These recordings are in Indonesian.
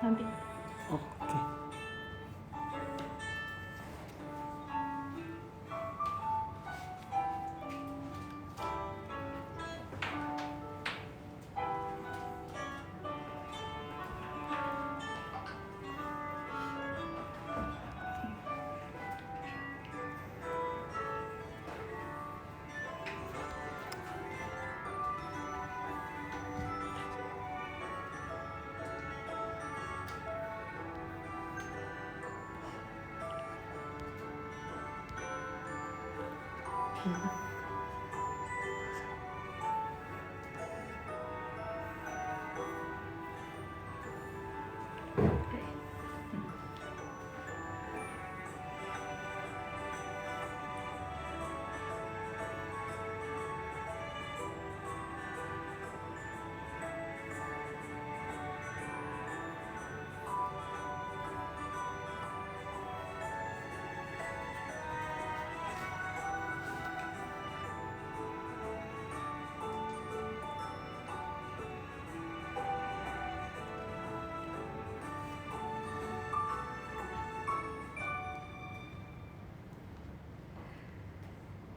nanti. Oke.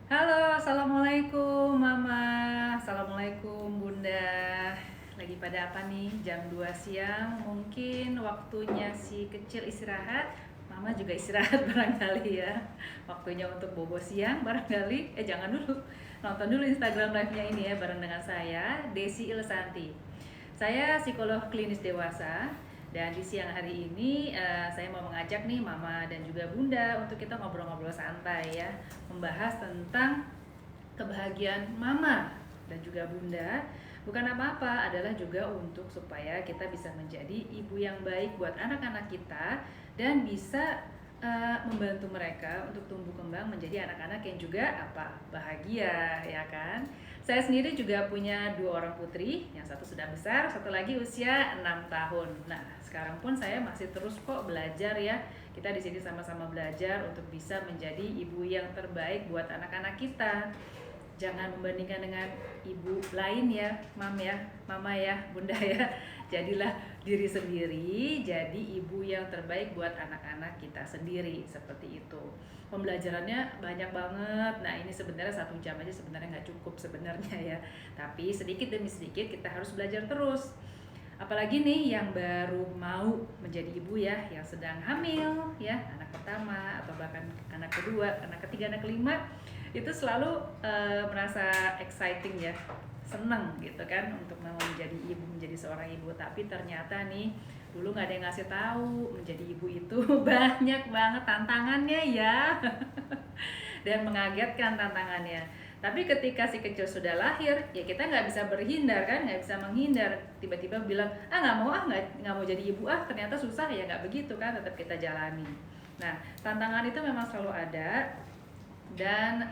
Halo, assalamualaikum Mama, assalamualaikum Bunda. Lagi pada apa nih? Jam 2 siang, mungkin waktunya si kecil istirahat. Mama juga istirahat barangkali ya. Waktunya untuk bobo siang barangkali. Jangan dulu, nonton dulu Instagram live-nya ini ya bareng dengan saya, Desi Ilsanti. Saya psikolog klinis dewasa. Dan di siang hari ini saya mau mengajak nih Mama dan juga Bunda untuk kita ngobrol-ngobrol santai ya, membahas tentang kebahagiaan Mama dan juga Bunda. Bukan apa-apa, adalah juga untuk supaya kita bisa menjadi ibu yang baik buat anak-anak kita dan bisa membantu mereka untuk tumbuh kembang menjadi anak-anak yang juga bahagia, ya kan? Saya sendiri juga punya 2 orang putri, yang satu sudah besar, satu lagi usia 6 tahun. Nah, sekarang pun saya masih terus kok belajar ya. Kita di sini sama-sama belajar untuk bisa menjadi ibu yang terbaik buat anak-anak kita. Jangan membandingkan dengan ibu lain ya, mama ya, bunda ya. Jadilah diri sendiri, jadi ibu yang terbaik buat anak-anak kita sendiri, seperti itu. Pembelajarannya banyak banget. Nah, ini sebenarnya 1 jam aja sebenarnya nggak cukup sebenarnya ya. Tapi sedikit demi sedikit kita harus belajar terus. Apalagi nih yang baru mau menjadi ibu ya, yang sedang hamil ya, anak pertama atau bahkan anak kedua, anak ketiga, anak kelima, itu selalu merasa exciting ya, seneng gitu kan untuk mau menjadi ibu, menjadi seorang ibu. Tapi ternyata nih dulu nggak ada yang ngasih tahu menjadi ibu itu banyak banget tantangannya ya. Dan mengagetkan tantangannya. Tapi ketika si kecil sudah lahir, ya kita nggak bisa berhindar kan, nggak bisa menghindar. Tiba-tiba bilang, nggak mau jadi ibu ternyata susah ya, nggak begitu kan, tetap kita jalani. Nah, tantangan itu memang selalu ada dan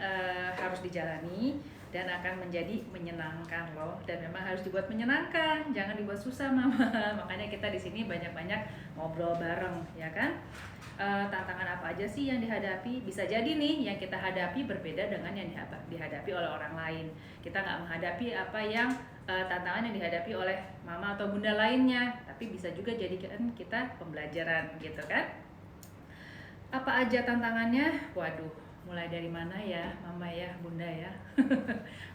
harus dijalani dan akan menjadi menyenangkan loh, dan memang harus dibuat menyenangkan, jangan dibuat susah Mama. Makanya kita di sini banyak-banyak ngobrol bareng ya kan. Tantangan apa aja sih yang dihadapi? Bisa jadi nih yang kita hadapi berbeda dengan yang dihadapi oleh orang lain. Kita nggak menghadapi apa yang tantangan yang dihadapi oleh mama atau bunda lainnya, tapi bisa juga jadikan kita pembelajaran gitu kan. Apa aja tantangannya? Waduh, mulai dari mana ya mama ya, bunda ya?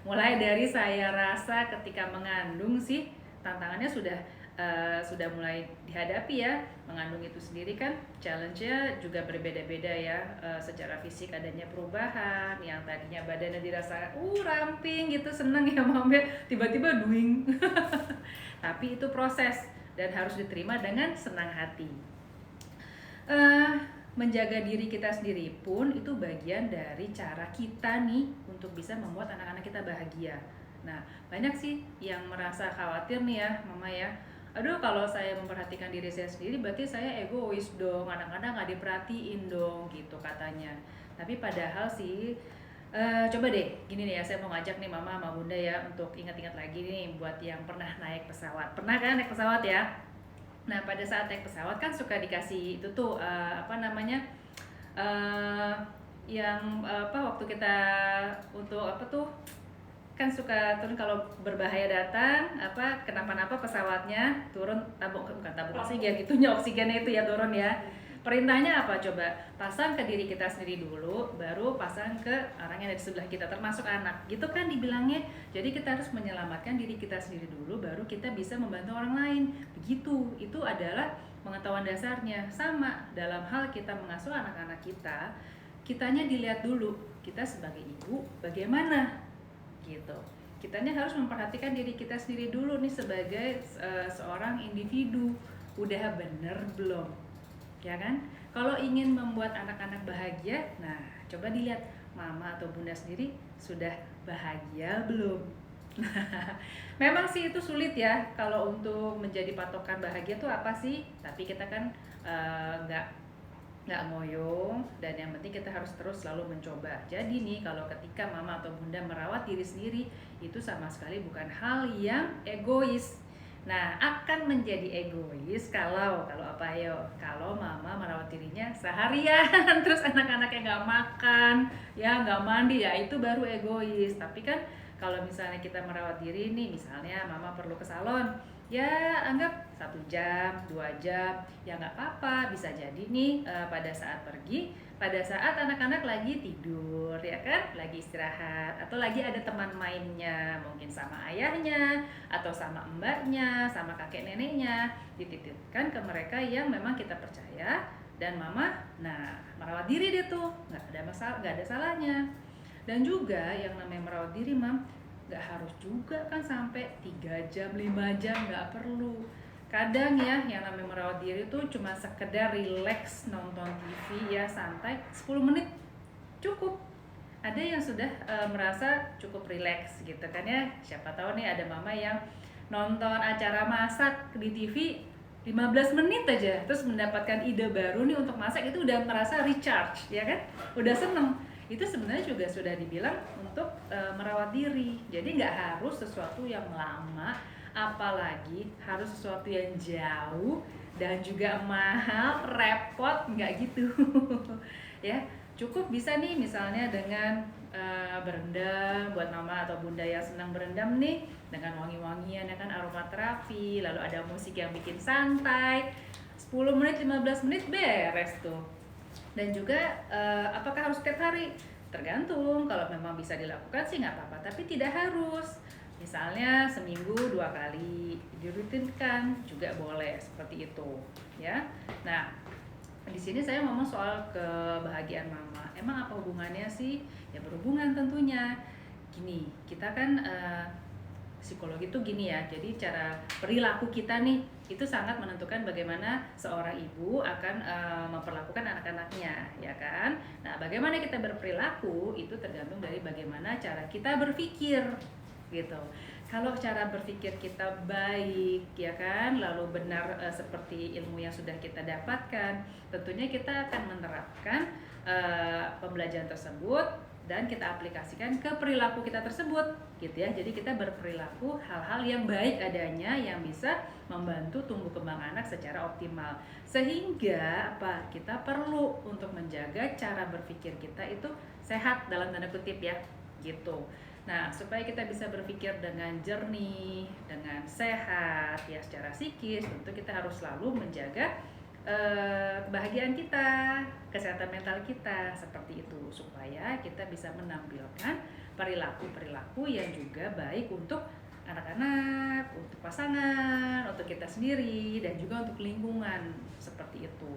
Mulai dari saya rasa ketika mengandung sih tantangannya sudah mulai dihadapi ya. Mengandung itu sendiri kan challenge-nya juga berbeda-beda ya. Secara fisik adanya perubahan, yang tadinya badannya dirasa ramping gitu, seneng ya mama, tiba-tiba doing. Tapi itu proses dan harus diterima dengan senang hati. Menjaga diri kita sendiri pun itu bagian dari cara kita nih untuk bisa membuat anak-anak kita bahagia. Nah, banyak sih yang merasa khawatir nih ya mama ya, aduh kalau saya memperhatikan diri saya sendiri berarti saya egois dong, anak-anak nggak diperhatiin dong gitu katanya. Tapi padahal sih coba deh gini nih ya, saya mau ngajak nih mama sama bunda ya untuk ingat-ingat lagi nih buat yang pernah naik pesawat. Pernah kan naik pesawat ya? Nah, pada saat naik pesawat kan suka dikasih itu tuh yang waktu kita untuk kan suka turun kalau berbahaya datang, kenapa-napa pesawatnya turun, bukan tabung oksigen, itunya oksigennya itu ya turun ya. Perintahnya apa coba? Pasang ke diri kita sendiri dulu, baru pasang ke orang yang ada di sebelah kita, termasuk anak. Gitu kan dibilangnya. Jadi kita harus menyelamatkan diri kita sendiri dulu, baru kita bisa membantu orang lain. Begitu. Itu adalah pengetahuan dasarnya. Sama dalam hal kita mengasuh anak-anak kita, kitanya dilihat dulu. Kita sebagai ibu bagaimana? Gitu. Kitanya harus memperhatikan diri kita sendiri dulu nih sebagai seorang individu. Udah bener belum? Ya kan? Kalau ingin membuat anak-anak bahagia, nah coba dilihat mama atau bunda sendiri sudah bahagia belum? Memang sih itu sulit ya kalau untuk menjadi patokan bahagia itu apa sih? Tapi kita kan nggak ngoyo, dan yang penting kita harus terus selalu mencoba. Jadi nih kalau ketika mama atau bunda merawat diri sendiri, itu sama sekali bukan hal yang egois. Nah, akan menjadi egois kalau apa yo? Kalau mama merawat dirinya seharian, terus anak-anaknya nggak makan, ya nggak mandi, ya itu baru egois. Tapi kan kalau misalnya kita merawat diri nih, misalnya mama perlu ke salon, ya anggap 1 jam, 2 jam, ya nggak apa-apa. Bisa jadi nih pada saat pergi, pada saat anak-anak lagi tidur, ya kan, lagi istirahat, atau lagi ada teman mainnya, mungkin sama ayahnya, atau sama mbaknya, sama kakek neneknya, dititipkan ke mereka yang memang kita percaya, dan mama, nah merawat diri deh tuh, nggak ada salahnya. Dan juga yang namanya merawat diri, mam, nggak harus juga kan sampai 3 jam, 5 jam, nggak perlu. Kadang ya yang namanya merawat diri itu cuma sekedar relax nonton TV ya, santai 10 menit cukup. Ada yang sudah merasa cukup relax gitu kan ya. Siapa tahu nih ada mama yang nonton acara masak di TV 15 menit aja terus mendapatkan ide baru nih untuk masak, itu udah merasa recharge ya kan, udah seneng. Itu sebenarnya juga sudah dibilang untuk merawat diri. Jadi nggak harus sesuatu yang lama, apalagi harus sesuatu yang jauh dan juga mahal, repot, nggak gitu. Ya, cukup bisa nih misalnya dengan berendam, buat mama atau bunda yang senang berendam nih, dengan wangi-wangian ya kan, aromaterapi, lalu ada musik yang bikin santai, 10 menit, 15 menit beres tuh. Dan juga apakah harus setiap hari? Tergantung, kalau memang bisa dilakukan sih nggak apa-apa, tapi tidak harus. Misalnya seminggu 2 kali, dirutinkan juga boleh seperti itu ya. Nah, di sini saya ngomong soal kebahagiaan mama. Emang apa hubungannya sih? Ya berhubungan tentunya. Gini, kita kan psikologi itu gini ya, jadi cara perilaku kita nih itu sangat menentukan bagaimana seorang ibu akan memperlakukan anak-anaknya, ya kan? Nah, bagaimana kita berperilaku itu tergantung dari bagaimana cara kita berpikir, gitu. Kalau cara berpikir kita baik, ya kan, lalu benar seperti ilmu yang sudah kita dapatkan, tentunya kita akan menerapkan pembelajaran tersebut dan kita aplikasikan ke perilaku kita tersebut, gitu ya. Jadi kita berperilaku hal-hal yang baik adanya yang bisa membantu tumbuh kembang anak secara optimal. Sehingga apa? Kita perlu untuk menjaga cara berpikir kita itu sehat dalam tanda kutip ya, gitu. Nah, supaya kita bisa berpikir dengan jernih, dengan sehat ya secara psikis, tentu kita harus selalu menjaga kebahagiaan kita, kesehatan mental kita, seperti itu, supaya kita bisa menampilkan perilaku-perilaku yang juga baik untuk anak-anak, untuk pasangan, untuk kita sendiri, dan juga untuk lingkungan, seperti itu.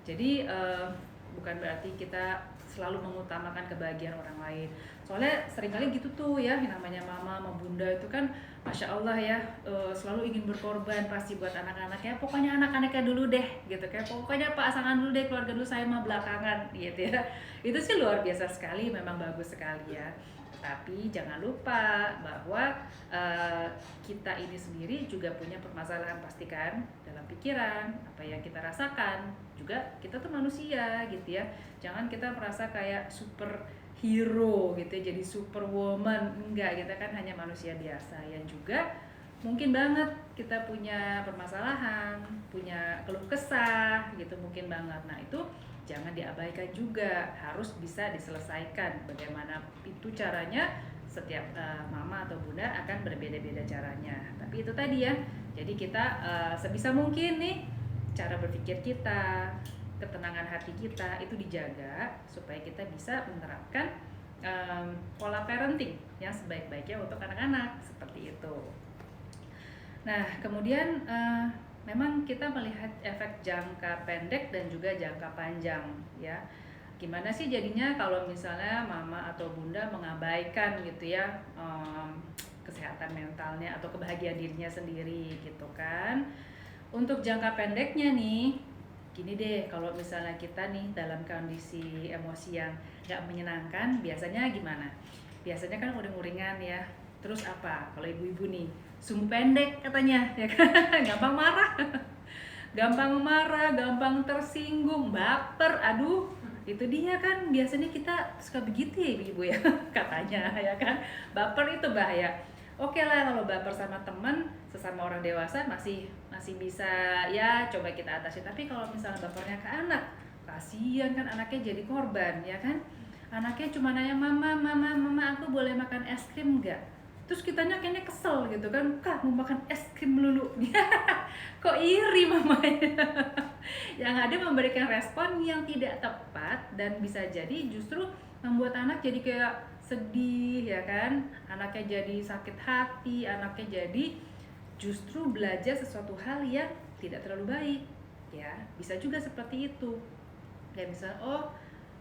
Jadi bukan berarti kita selalu mengutamakan kebahagiaan orang lain. Soalnya seringkali gitu tuh ya, yang namanya mama sama bunda itu kan Masya Allah ya, selalu ingin berkorban pasti buat anak-anaknya. Pokoknya anak-anaknya dulu deh gitu, kayak pokoknya pasangan dulu deh, keluarga dulu, saya mah belakangan gitu ya. Itu sih luar biasa sekali, memang bagus sekali ya. Tapi jangan lupa bahwa kita ini sendiri juga punya permasalahan pastikan dalam pikiran, apa yang kita rasakan. Juga kita tuh manusia gitu ya. Jangan kita merasa kayak superhero gitu ya, jadi superwoman. Enggak, kita kan hanya manusia biasa yang juga mungkin banget kita punya permasalahan, punya keluh kesah gitu, mungkin banget. Nah, itu jangan diabaikan juga, harus bisa diselesaikan. Bagaimana itu caranya? setiap mama atau bunda akan berbeda-beda caranya. Tapi itu tadi ya, jadi kita sebisa mungkin nih cara berpikir kita, ketenangan hati kita itu dijaga supaya kita bisa menerapkan pola parenting yang sebaik-baiknya untuk anak-anak seperti itu. Nah, kemudian memang kita melihat efek jangka pendek dan juga jangka panjang ya. Gimana sih jadinya kalau misalnya mama atau bunda mengabaikan gitu ya kesehatan mentalnya atau kebahagiaan dirinya sendiri gitu kan. Untuk jangka pendeknya nih, gini deh, kalau misalnya kita nih dalam kondisi emosi yang gak menyenangkan, biasanya gimana? Biasanya kan uring-uringan ya. Terus apa? Kalau ibu-ibu nih, sumbu pendek katanya, ya kan? Gampang marah, gampang tersinggung, baper, aduh. Itu dia kan, biasanya kita suka begitu ya ibu-ibu ya, katanya ya kan. Baper itu bahaya. Oke lah kalau baper sama teman, sesama orang dewasa masih bisa ya coba kita atasi. Tapi kalau misalnya bapernya ke anak, kasihan kan anaknya jadi korban ya kan. Anaknya cuma nanya, mama aku boleh makan es krim nggak? Terus kitanya kayaknya kesel gitu kan, kak mau makan es krim melulu. Kok iri mamanya. Yang ada memberikan respon yang tidak tepat dan bisa jadi justru membuat anak jadi kayak sedih ya kan, anaknya jadi sakit hati, anaknya jadi justru belajar sesuatu hal yang tidak terlalu baik ya. Bisa juga seperti itu kayak misal, oh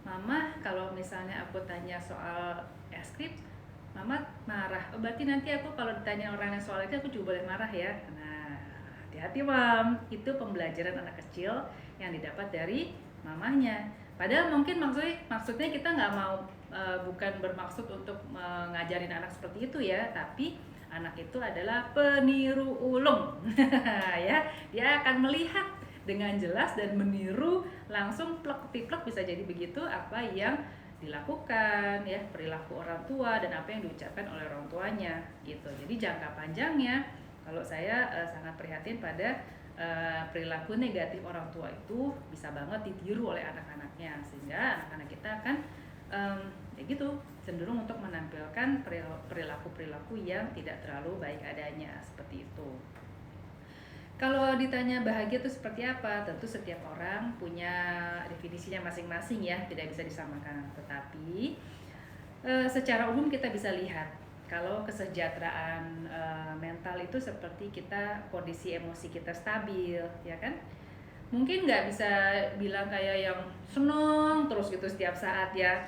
mama kalau misalnya aku tanya soal es krim mama marah, oh berarti nanti aku kalau ditanya orang yang soal itu aku juga boleh marah ya. Nah hati-hati mam, itu pembelajaran anak kecil yang didapat dari mamanya. Padahal mungkin maksudnya kita nggak mau bukan bermaksud untuk mengajarin anak seperti itu ya, tapi anak itu adalah peniru ulung. Ya, dia akan melihat dengan jelas dan meniru langsung plek-plek bisa jadi begitu apa yang dilakukan ya, perilaku orang tua dan apa yang diucapkan oleh orang tuanya gitu. Jadi jangka panjangnya kalau saya sangat prihatin pada perilaku negatif orang tua itu bisa banget ditiru oleh anak-anaknya, sehingga anak-anak kita akan ya gitu cenderung untuk menampilkan perilaku yang tidak terlalu baik adanya seperti itu. Kalau ditanya bahagia itu seperti apa, tentu setiap orang punya definisinya masing-masing ya, tidak bisa disamakan. Tetapi secara umum kita bisa lihat kalau kesejahteraan mental itu seperti kondisi emosi kita stabil, ya kan? Mungkin nggak bisa bilang kayak yang seneng terus gitu setiap saat ya,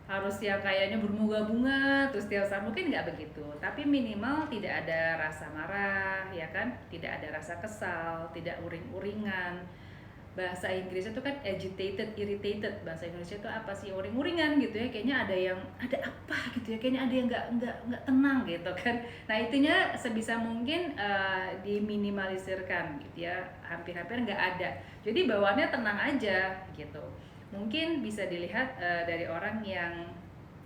harus yang kayaknya berbunga-bunga terus setiap saat, mungkin nggak begitu. Tapi minimal tidak ada rasa marah, ya kan? Tidak ada rasa kesal, tidak uring-uringan. Bahasa Inggris itu kan agitated, irritated. Bahasa Indonesia itu apa sih? Uring-uringan gitu ya. Kayaknya ada apa gitu ya. Kayaknya ada yang nggak tenang gitu kan. Nah, itunya sebisa mungkin diminimalisirkan gitu ya. Hampir-hampir nggak ada. Jadi bawaannya tenang aja gitu. Mungkin bisa dilihat dari orang yang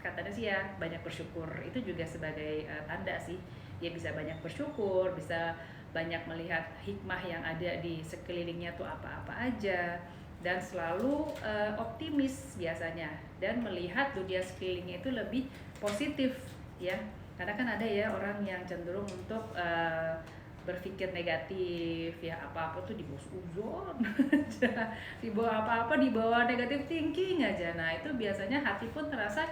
katanya sih ya banyak bersyukur. Itu juga sebagai tanda sih. Dia bisa banyak bersyukur, bisa banyak melihat hikmah yang ada di sekelilingnya tuh apa-apa aja, dan selalu optimis biasanya, dan melihat dunia sekelilingnya itu lebih positif ya. Karena kan ada ya orang yang cenderung untuk berpikir negatif ya, apa-apa tuh dibawa suzon aja, dibawa apa-apa dibawa negatif thinking aja. Nah itu biasanya hati pun terasa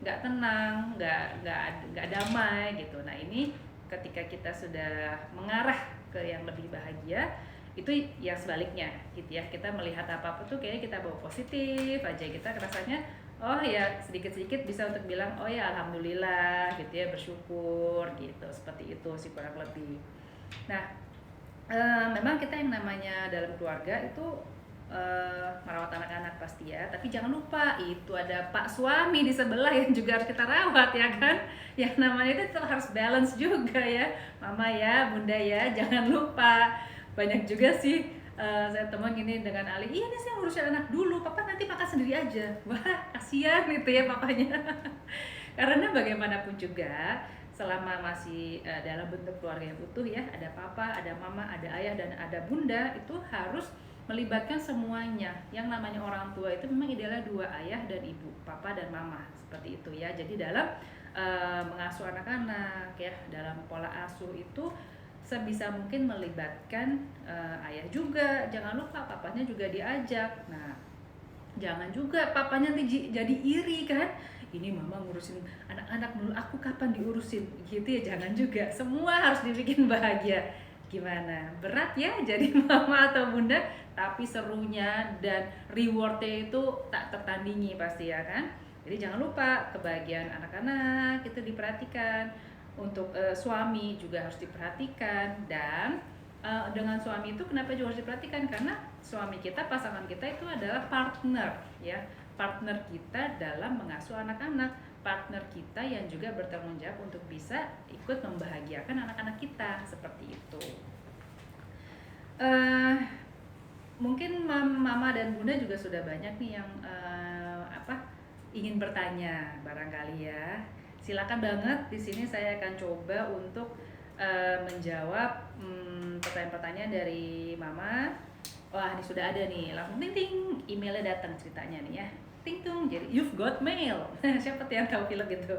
nggak tenang, nggak damai gitu. Nah ini ketika kita sudah mengarah ke yang lebih bahagia, itu yang sebaliknya gitu ya, kita melihat apa-apa tuh kayaknya kita bawa positif aja, kita rasanya oh ya sedikit-sedikit bisa untuk bilang oh ya alhamdulillah gitu ya, bersyukur gitu, seperti itu sih kurang lebih. Nah memang kita yang namanya dalam keluarga itu merawat anak-anak pasti ya, tapi jangan lupa itu ada pak suami di sebelah yang juga harus kita rawat ya kan. Yang namanya itu harus balance juga ya, mama ya, bunda ya, jangan lupa. Banyak juga sih saya temuan gini dengan Ali, iya nih saya ngurusin anak dulu, papa nanti makan sendiri aja. Wah kasihan gitu ya papanya. Karena bagaimanapun juga selama masih dalam bentuk keluarga yang utuh ya, ada papa, ada mama, ada ayah, dan ada bunda, itu harus melibatkan semuanya. Yang namanya orang tua itu memang idealnya dua, ayah dan ibu, papa dan mama, seperti itu ya. Jadi dalam mengasuh anak-anak ya, dalam pola asuh itu sebisa mungkin melibatkan ayah juga, jangan lupa papanya juga diajak. Nah, jangan juga papanya nanti jadi iri kan, ini mama ngurusin anak-anak dulu, aku kapan diurusin gitu ya. Jangan juga, semua harus dibikin bahagia. Gimana, berat ya jadi mama atau bunda, tapi serunya dan rewardnya itu tak tertandingi pasti ya kan. Jadi jangan lupa kebahagiaan anak-anak itu diperhatikan. Untuk suami juga harus diperhatikan. Dan dengan suami itu kenapa juga harus diperhatikan, karena suami kita, pasangan kita itu adalah partner ya, partner kita dalam mengasuh anak-anak, partner kita yang juga bertanggung jawab untuk bisa ikut membahagiakan anak-anak kita, seperti itu. Mungkin mama dan bunda juga sudah banyak nih yang ingin bertanya barangkali ya. Silakan banget, di sini saya akan coba untuk menjawab pertanyaan-pertanyaan dari mama. Wah, ini sudah ada nih, langsung ting ting, emailnya datang ceritanya nih ya, ting tung, jadi you've got mail. Siapa tuh yang tahu film gitu.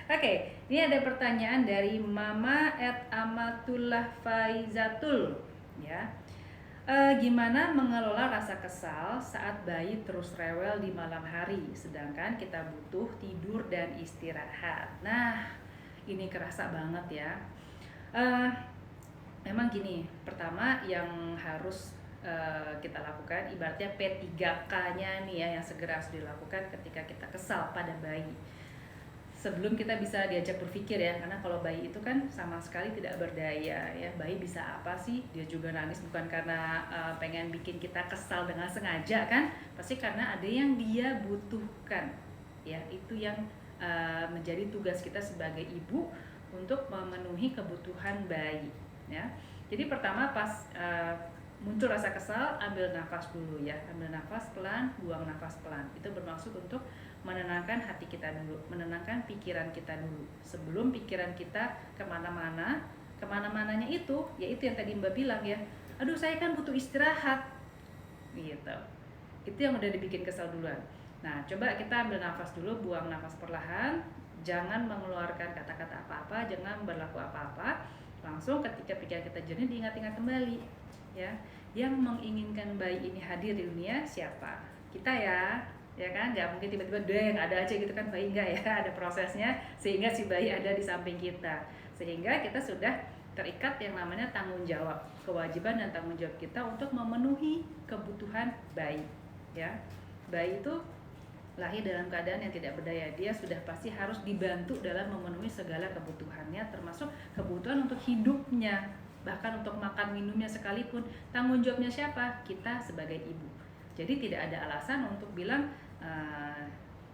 Oke, ini ada pertanyaan dari mama @amatullah_faizatul ya. Gimana mengelola rasa kesal saat bayi terus rewel di malam hari, sedangkan kita butuh tidur dan istirahat. Nah, ini kerasa banget ya. Memang gini, pertama yang harus kita lakukan, ibaratnya P3K-nya nih ya, yang segera harus dilakukan ketika kita kesal pada bayi. Sebelum kita bisa diajak berpikir ya, karena kalau bayi itu kan sama sekali tidak berdaya ya. Bayi bisa apa sih? Dia juga nangis bukan karena pengen bikin kita kesal dengan sengaja kan, pasti karena ada yang dia butuhkan ya. Itu yang menjadi tugas kita sebagai ibu untuk memenuhi kebutuhan bayi ya. Jadi pertama pas muncul rasa kesal, ambil nafas dulu ya, ambil nafas pelan, buang nafas pelan. Itu bermaksud untuk menenangkan hati kita dulu, menenangkan pikiran kita dulu, sebelum pikiran kita kemana-mana. Kemana-mananya itu, yaitu yang tadi Mbak bilang ya, aduh saya kan butuh istirahat gitu. Itu yang udah dibikin kesal duluan. Nah, coba kita ambil nafas dulu, buang nafas perlahan, jangan mengeluarkan kata-kata apa-apa, jangan berlaku apa-apa. Langsung ketika pikiran kita jernih, diingat-ingat kembali ya, yang menginginkan bayi ini hadir di dunia siapa? Kita ya kan, nggak mungkin tiba-tiba deng ada aja gitu kan bayi, enggak ya, ada prosesnya sehingga si bayi ada di samping kita, sehingga kita sudah terikat yang namanya tanggung jawab, kewajiban dan tanggung jawab kita untuk memenuhi kebutuhan bayi ya. Bayi itu lahir dalam keadaan yang tidak berdaya, dia sudah pasti harus dibantu dalam memenuhi segala kebutuhannya, termasuk kebutuhan untuk hidupnya, bahkan untuk makan minumnya sekalipun. Tanggung jawabnya siapa? Kita sebagai ibu. Jadi tidak ada alasan untuk bilang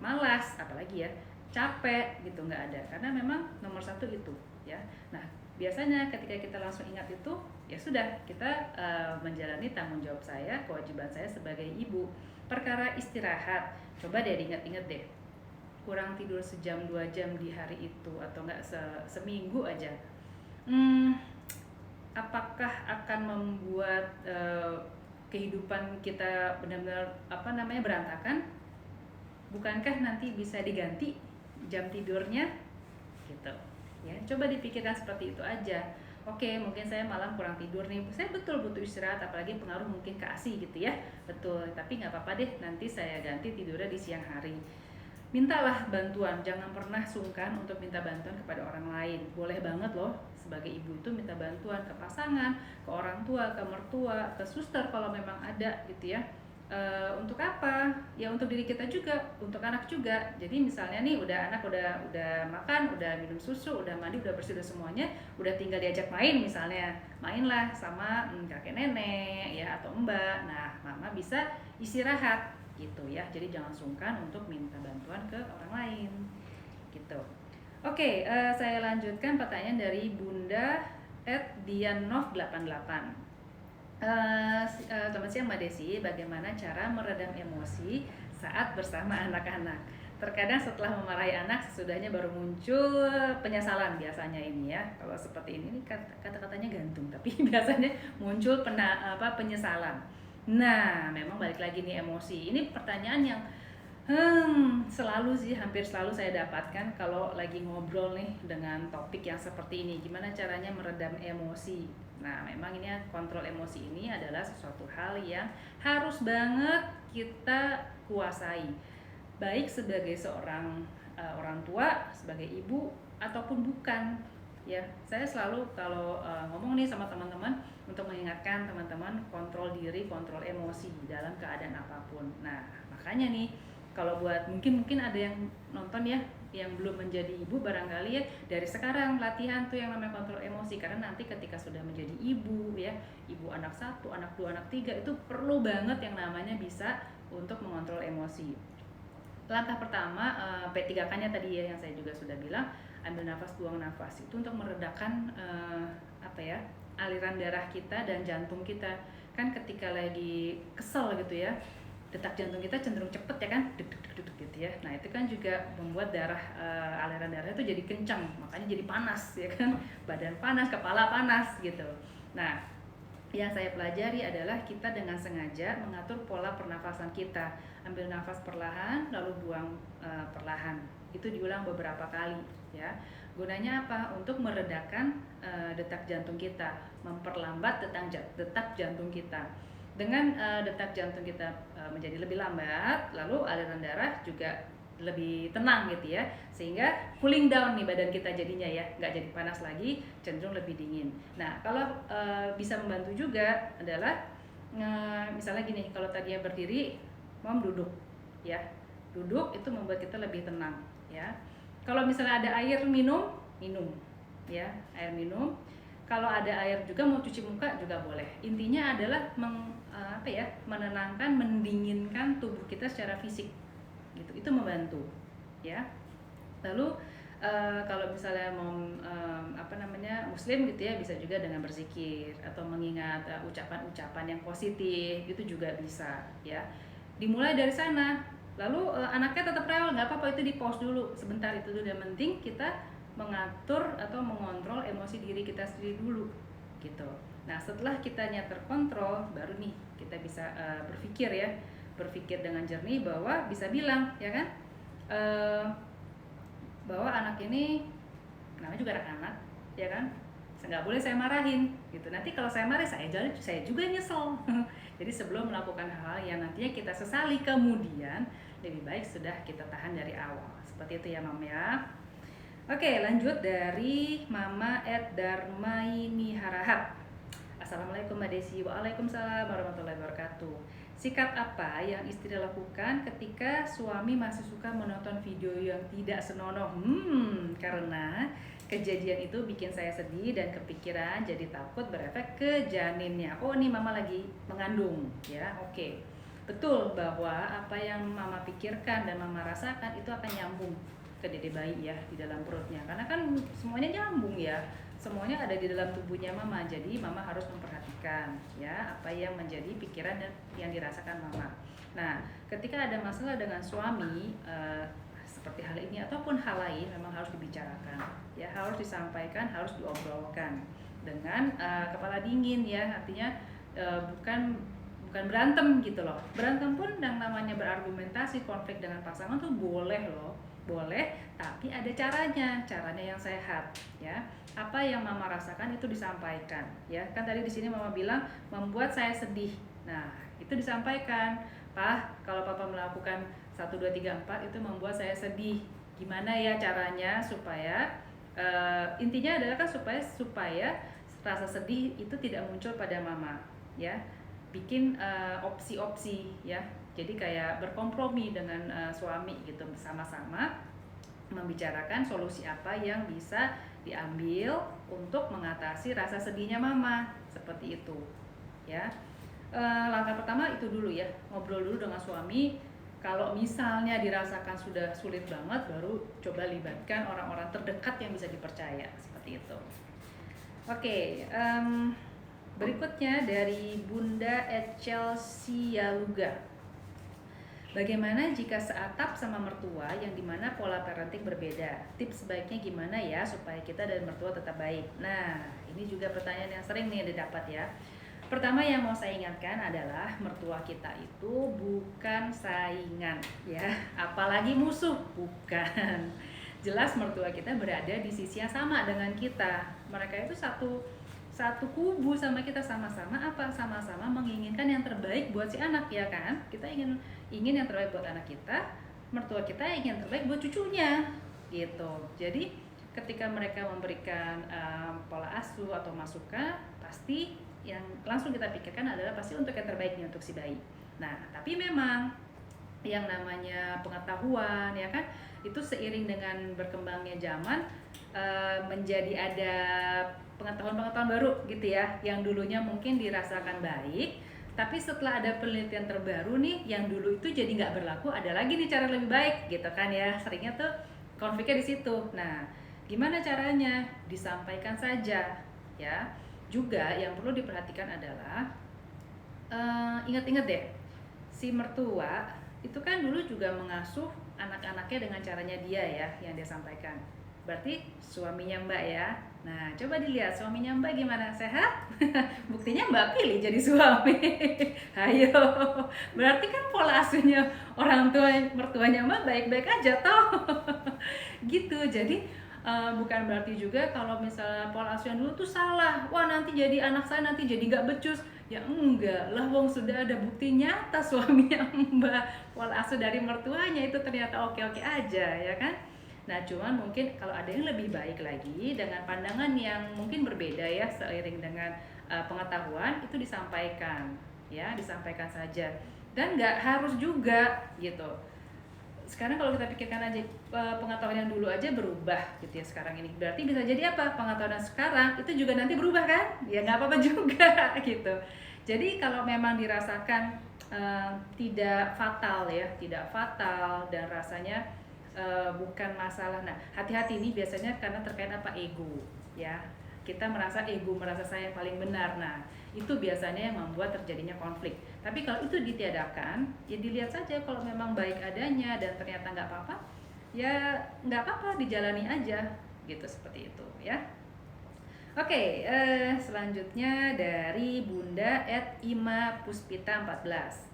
malas, apalagi ya capek gitu, nggak ada, karena memang nomor satu itu ya. Nah, biasanya ketika kita langsung ingat itu, ya sudah, kita menjalani tanggung jawab saya, kewajiban saya sebagai ibu. Perkara istirahat, coba deh diingat-ingat deh, kurang tidur sejam 2 jam di hari itu, atau enggak seminggu aja, apakah akan membuat kehidupan kita benar-benar berantakan? Bukankah nanti bisa diganti jam tidurnya gitu ya. Coba dipikirkan seperti itu aja. Oke, mungkin saya malam kurang tidur nih, saya betul butuh istirahat, apalagi pengaruh mungkin ke ASI gitu ya, betul, tapi nggak apa-apa deh, nanti saya ganti tidurnya di siang hari. Mintalah bantuan, jangan pernah sungkan untuk minta bantuan kepada orang lain. Boleh banget loh sebagai ibu itu minta bantuan ke pasangan, ke orang tua, ke mertua, ke suster kalau memang ada gitu ya. Untuk apa? Ya untuk diri kita juga, untuk anak juga. Jadi misalnya nih anak udah makan, udah minum susu, udah mandi, udah bersih, udah semuanya, udah tinggal diajak main misalnya. Mainlah sama kakek nenek ya atau mbak. Nah, mama bisa istirahat gitu ya. Jadi jangan sungkan untuk minta bantuan ke orang lain gitu. Oke, saya lanjutkan pertanyaan dari Bunda @dianov88. Selamat siang Mbak Desi, bagaimana cara meredam emosi saat bersama anak-anak? Terkadang setelah memarahi anak, sesudahnya baru muncul penyesalan biasanya ini ya. Kalau seperti ini kata-katanya gantung, tapi biasanya muncul penyesalan. Nah, memang balik lagi nih emosi. Ini pertanyaan yang Selalu sih, hampir selalu saya dapatkan kalau lagi ngobrol nih dengan topik yang seperti ini, gimana caranya meredam emosi. Nah, memang ini kontrol emosi ini adalah sesuatu hal yang harus banget kita kuasai. Baik sebagai seorang orang tua, sebagai ibu ataupun bukan. Ya, saya selalu kalau ngomong nih sama teman-teman untuk mengingatkan teman-teman kontrol diri, kontrol emosi dalam keadaan apapun. Nah, makanya nih kalau buat mungkin ada yang nonton ya yang belum menjadi ibu barangkali ya dari sekarang latihan tuh yang namanya kontrol emosi, karena nanti ketika sudah menjadi ibu ya, ibu anak 1, anak 2, anak 3 itu perlu banget yang namanya bisa untuk mengontrol emosi. Langkah pertama P3K-nya tadi ya yang saya juga sudah bilang, ambil nafas, buang nafas, itu untuk meredakan aliran darah kita dan jantung kita. Kan ketika lagi kesel gitu ya, detak jantung kita cenderung cepet ya kan, deg deg deg deg gitu ya. Nah itu kan juga membuat aliran darah itu jadi kencang, makanya jadi panas ya kan, badan panas, kepala panas gitu. Nah yang saya pelajari adalah kita dengan sengaja mengatur pola pernafasan kita, ambil nafas perlahan lalu buang perlahan, itu diulang beberapa kali ya. Gunanya apa? Untuk meredakan detak jantung kita, memperlambat detak jantung kita. Dengan detak jantung kita menjadi lebih lambat, lalu aliran darah juga lebih tenang gitu ya, sehingga cooling down nih badan kita jadinya ya, nggak jadi panas lagi, cenderung lebih dingin. Nah kalau bisa membantu juga adalah misalnya gini, kalau tadinya berdiri, mau duduk ya, duduk itu membuat kita lebih tenang ya. Kalau misalnya ada air minum ya, air minum. Kalau ada air juga mau cuci muka juga boleh. Intinya adalah menenangkan, mendinginkan tubuh kita secara fisik gitu. Itu membantu ya. Lalu kalau misalnya mau muslim gitu ya, bisa juga dengan berzikir atau mengingat ucapan-ucapan yang positif, itu juga bisa ya. Dimulai dari sana. Lalu anaknya tetap rewel, nggak apa-apa, itu di pause dulu sebentar, itu dulu. Yang penting kita mengatur atau mengontrol emosi diri kita sendiri dulu gitu. Nah setelah kitanya terkontrol, baru nih kita bisa berpikir dengan jernih, bahwa bisa bilang ya kan, bahwa anak ini namanya juga anak-anak ya kan, nggak boleh saya marahin gitu. Nanti kalau saya marah saya juga nyesel. Jadi sebelum melakukan hal yang nantinya kita sesali kemudian, lebih baik sudah kita tahan dari awal. Seperti itu ya Mam ya. Oke, lanjut dari Mama @darmaini harahap. Assalamualaikum Mbak Desi. Waalaikumsalam warahmatullahi wabarakatuh. Sikap apa yang istri lakukan ketika suami masih suka menonton video yang tidak senonoh? Karena kejadian itu bikin saya sedih dan kepikiran, jadi takut berefek ke janinnya. Oh, ini Mama lagi mengandung ya. Oke. Betul bahwa apa yang Mama pikirkan dan Mama rasakan itu akan nyambung ke dede bayi ya di dalam perutnya, karena kan semuanya nyambung ya, semuanya ada di dalam tubuhnya Mama. Jadi Mama harus memperhatikan ya apa yang menjadi pikiran dan yang dirasakan Mama. Nah ketika ada masalah dengan suami seperti hal ini ataupun hal lain, memang harus dibicarakan ya, harus disampaikan, harus diobrolkan dengan kepala dingin ya. Artinya bukan berantem gitu loh. Berantem pun yang namanya berargumentasi, konflik dengan pasangan tuh boleh loh, boleh, tapi ada caranya yang sehat ya. Apa yang Mama rasakan itu disampaikan ya. Kan tadi di sini Mama bilang membuat saya sedih. Nah, itu disampaikan. Pak, kalau Papa melakukan 1 2 3 4 itu membuat saya sedih. Gimana ya caranya supaya intinya adalah kan supaya rasa sedih itu tidak muncul pada Mama ya. Bikin opsi-opsi ya. Jadi kayak berkompromi dengan suami gitu, bersama-sama membicarakan solusi apa yang bisa diambil untuk mengatasi rasa sedihnya Mama, seperti itu ya. Langkah pertama itu dulu ya, ngobrol dulu dengan suami. Kalau misalnya dirasakan sudah sulit banget, baru coba libatkan orang-orang terdekat yang bisa dipercaya, seperti itu. Oke, berikutnya dari Bunda Chelsea Yaluga. Bagaimana jika seatap sama mertua yang dimana pola parenting berbeda? Tips sebaiknya gimana ya supaya kita dan mertua tetap baik? Nah, ini juga pertanyaan yang sering nih didapat ya. Pertama yang mau saya ingatkan adalah mertua kita itu bukan saingan ya, apalagi musuh, bukan. Jelas mertua kita berada di sisi yang sama dengan kita. Mereka itu satu kubu sama kita, sama-sama apa? Sama-sama menginginkan yang terbaik buat si anak ya kan? Kita ingin yang terbaik buat anak kita, mertua kita ingin yang terbaik buat cucunya gitu. Jadi ketika mereka memberikan pola asuh atau masukan, pasti yang langsung kita pikirkan adalah pasti untuk yang terbaik nih untuk si bayi. Nah, tapi memang yang namanya pengetahuan ya kan, itu seiring dengan berkembangnya zaman menjadi ada pengetahuan-pengetahuan baru gitu ya, yang dulunya mungkin dirasakan baik, tapi setelah ada penelitian terbaru nih, yang dulu itu jadi nggak berlaku, ada lagi nih cara lebih baik gitu kan ya, seringnya tuh konfliknya di situ. Nah, gimana caranya? Disampaikan saja ya. Juga yang perlu diperhatikan adalah ingat-ingat deh, si mertua itu kan dulu juga mengasuh anak-anaknya dengan caranya dia ya, yang dia sampaikan. Berarti suaminya Mbak ya. Nah, coba dilihat suaminya Mbak gimana, sehat? Buktinya Mbak pilih jadi suami. Ayo, berarti kan pola asuhnya orang tua mertuanya Mbak baik-baik aja toh. Gitu. Jadi bukan berarti juga kalau misalnya pola asuh yang dulu tuh salah, wah nanti jadi anak saya nanti jadi nggak becus. Ya enggak lah, wong sudah ada bukti nyata suaminya Mbak pola asuh dari mertuanya itu ternyata oke-oke aja ya kan. Nah, cuman mungkin kalau ada yang lebih baik lagi dengan pandangan yang mungkin berbeda ya, seiring dengan pengetahuan itu disampaikan ya, disampaikan saja, dan nggak harus juga gitu. Sekarang kalau kita pikirkan aja, pengetahuan yang dulu aja berubah gitu ya sekarang ini, berarti bisa jadi apa, pengetahuan yang sekarang itu juga nanti berubah kan, ya nggak apa-apa juga gitu. Jadi kalau memang dirasakan tidak fatal ya, tidak fatal dan rasanya bukan masalah. Nah, hati-hati ini biasanya karena terkait apa, ego ya, kita merasa ego, merasa saya yang paling benar. Nah, itu biasanya yang membuat terjadinya konflik. Tapi kalau itu ditiadakan, ya dilihat saja, kalau memang baik adanya dan ternyata nggak apa-apa, ya nggak apa-apa, dijalani aja gitu, seperti itu ya. Oke, selanjutnya dari Bunda @ima_puspita14.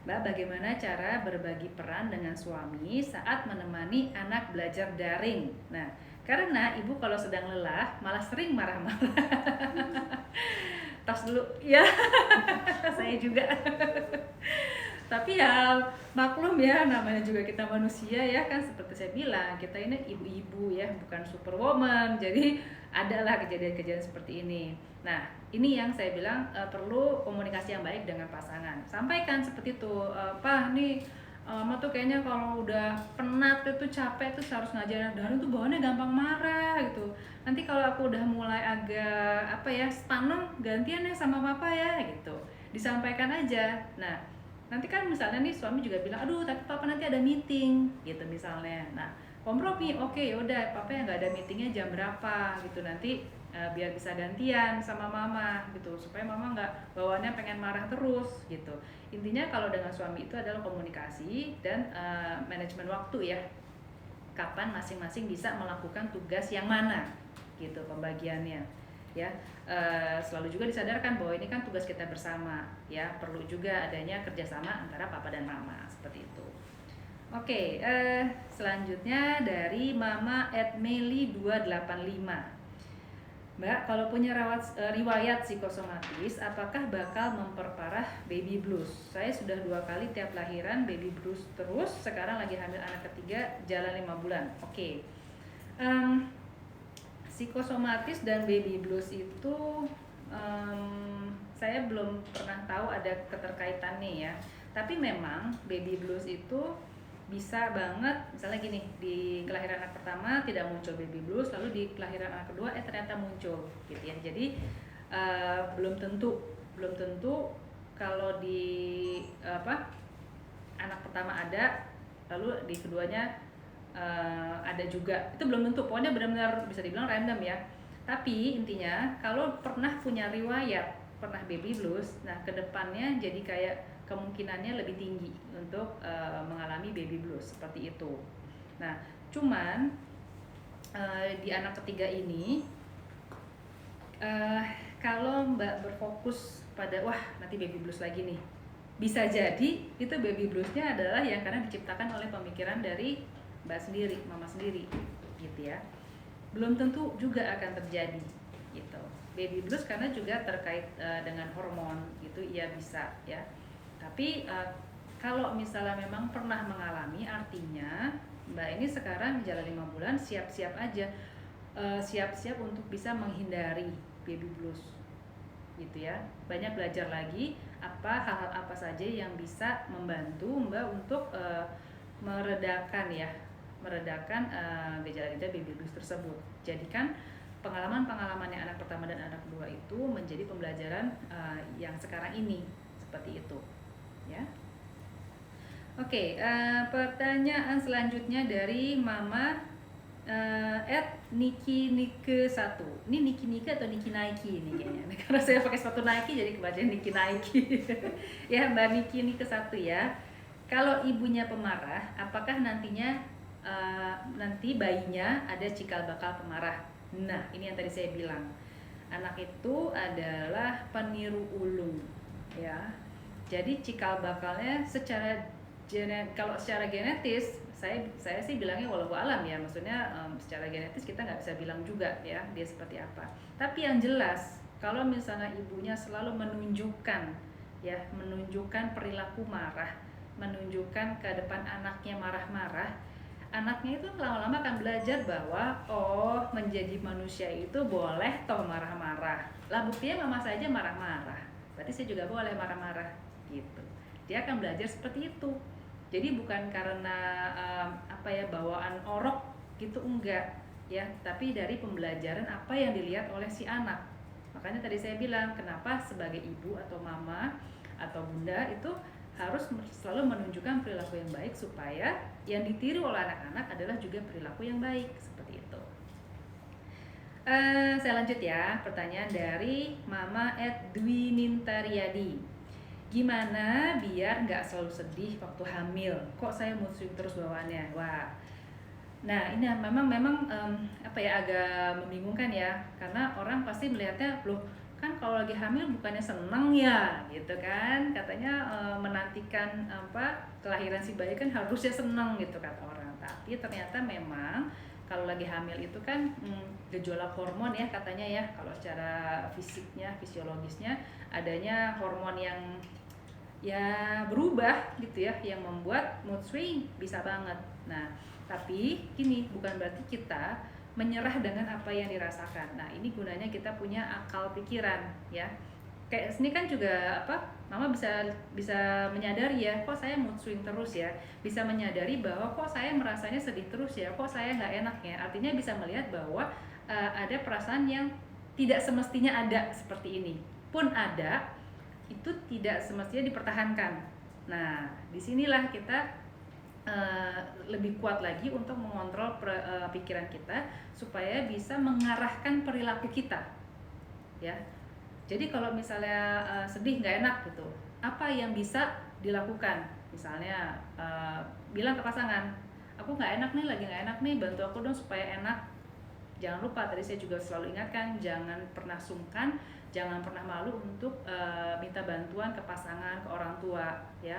Mbak, bagaimana cara berbagi peran dengan suami saat menemani anak belajar daring? Nah, karena ibu kalau sedang lelah malah sering marah-marah. Tas dulu, ya. Saya juga. Tapi ya maklum ya, namanya juga kita manusia ya kan, seperti saya bilang, kita ini ibu-ibu ya, bukan superwoman. Jadi adalah kejadian-kejadian seperti ini. Nah, ini yang saya bilang perlu komunikasi yang baik dengan pasangan. Sampaikan seperti itu, Pak, nih Mama tuh kayaknya kalau udah penat itu, capek tuh, harus ngajarin daring tuh bawaannya gampang marah gitu. Nanti kalau aku udah mulai agak apa ya, sepaneng, gantian ya sama papa ya gitu. Disampaikan aja. Nah, nanti kan misalnya nih suami juga bilang, aduh tapi papa nanti ada meeting gitu misalnya. Nah, kompromi, oke yaudah papa yang nggak ada meetingnya jam berapa gitu, nanti biar bisa gantian sama mama gitu, supaya mama nggak bawaannya pengen marah terus gitu. Intinya kalau dengan suami itu adalah komunikasi dan manajemen waktu ya, kapan masing-masing bisa melakukan tugas yang mana gitu pembagiannya ya. Selalu juga disadarkan bahwa ini kan tugas kita bersama ya, perlu juga adanya kerjasama antara papa dan mama, seperti itu. Oke, selanjutnya dari Mama @meli285. Mbak, kalau punya riwayat psikosomatis, apakah bakal memperparah baby blues? Saya sudah 2 kali tiap lahiran baby blues terus, sekarang lagi hamil anak ketiga, jalan 5 bulan. Oke. Psikosomatis dan baby blues itu saya belum pernah tahu ada keterkaitannya ya. Tapi memang baby blues itu bisa banget, misalnya gini, di kelahiran anak pertama tidak muncul baby blues, lalu di kelahiran anak kedua ternyata muncul gitu ya. Jadi belum tentu kalau di anak pertama ada, lalu di keduanya ada juga, itu belum tentu. Pokoknya benar-benar bisa dibilang random ya. Tapi intinya kalau pernah punya riwayat pernah baby blues, nah kedepannya jadi kayak kemungkinannya lebih tinggi untuk mengalami baby blues seperti itu. Nah, cuman di anak ketiga ini kalau Mbak berfokus pada wah nanti baby blues lagi nih, bisa jadi itu baby bluesnya adalah yang karena diciptakan oleh pemikiran dari Mbak sendiri, mama sendiri, gitu ya. Belum tentu juga akan terjadi, gitu. Baby blues karena juga terkait dengan hormon, gitu, iya bisa ya. Tapi kalau misalnya memang pernah mengalami, artinya Mbak ini sekarang jalan 5 bulan, siap-siap aja, siap-siap untuk bisa menghindari baby blues, gitu ya. Banyak belajar lagi hal-hal apa saja yang bisa membantu Mbak untuk meredakan gejala-gejala baby blues tersebut. Jadikan pengalaman-pengalamannya anak pertama dan anak kedua itu menjadi pembelajaran yang sekarang ini, seperti itu ya. Oke, pertanyaan selanjutnya dari Mama @Niki1. Ini Niki atau Niki Nike ini kayaknya. Karena saya pakai sepatu Nike jadi kebaca Niki Nike. Ya, Mbak Niki1 ya. Kalau ibunya pemarah, apakah nantinya nanti bayinya ada cikal bakal pemarah? Nah, ini yang tadi saya bilang. Anak itu adalah peniru ulung, ya. Jadi cikal bakalnya kalau secara genetis saya sih bilangnya walau alam ya, maksudnya secara genetis kita nggak bisa bilang juga ya dia seperti apa. Tapi yang jelas kalau misalnya ibunya selalu menunjukkan perilaku marah, menunjukkan ke depan anaknya marah-marah, anaknya itu lama-lama akan belajar bahwa menjadi manusia itu boleh toh marah-marah. Lah buktinya mama saja marah-marah, berarti saya juga boleh marah-marah gitu. Dia akan belajar seperti itu. Jadi bukan karena bawaan orok gitu, enggak ya, tapi dari pembelajaran apa yang dilihat oleh si anak. Makanya tadi saya bilang kenapa sebagai ibu atau mama atau bunda itu harus selalu menunjukkan perilaku yang baik supaya yang ditiru oleh anak-anak adalah juga perilaku yang baik, seperti itu. Saya lanjut ya, pertanyaan dari Mama @Dwinintariadi. Gimana biar nggak selalu sedih waktu hamil? Kok saya mood swing terus bawaannya? Wah, nah ini memang agak membingungkan ya, karena orang pasti melihatnya loh kan kalau lagi hamil bukannya seneng ya, gitu kan? Katanya menantikan kelahiran si bayi kan harusnya seneng gitu kata orang. Tapi ternyata memang kalau lagi hamil itu kan gejolak hormon ya katanya ya. Kalau secara fisiknya, fisiologisnya adanya hormon yang ya berubah gitu ya, yang membuat mood swing bisa banget. Nah, tapi gini, bukan berarti kita menyerah dengan apa yang dirasakan. Nah, ini gunanya kita punya akal pikiran ya. Kayak sini kan juga Mama bisa menyadari ya, kok saya mood swing terus ya. Bisa menyadari bahwa kok saya merasanya sedih terus ya, kok saya nggak enak ya. Artinya bisa melihat bahwa ada perasaan yang tidak semestinya ada seperti ini. Pun ada, itu tidak semestinya dipertahankan. Nah, disinilah kita lebih kuat lagi untuk mengontrol pikiran kita supaya bisa mengarahkan perilaku kita, ya. Jadi kalau misalnya sedih nggak enak gitu, apa yang bisa dilakukan? Misalnya bilang ke pasangan, aku nggak enak nih, lagi nggak enak nih, bantu aku dong supaya enak. Jangan lupa, tadi saya juga selalu ingatkan, jangan pernah sungkan, jangan pernah malu untuk minta bantuan ke pasangan, ke orang tua ya.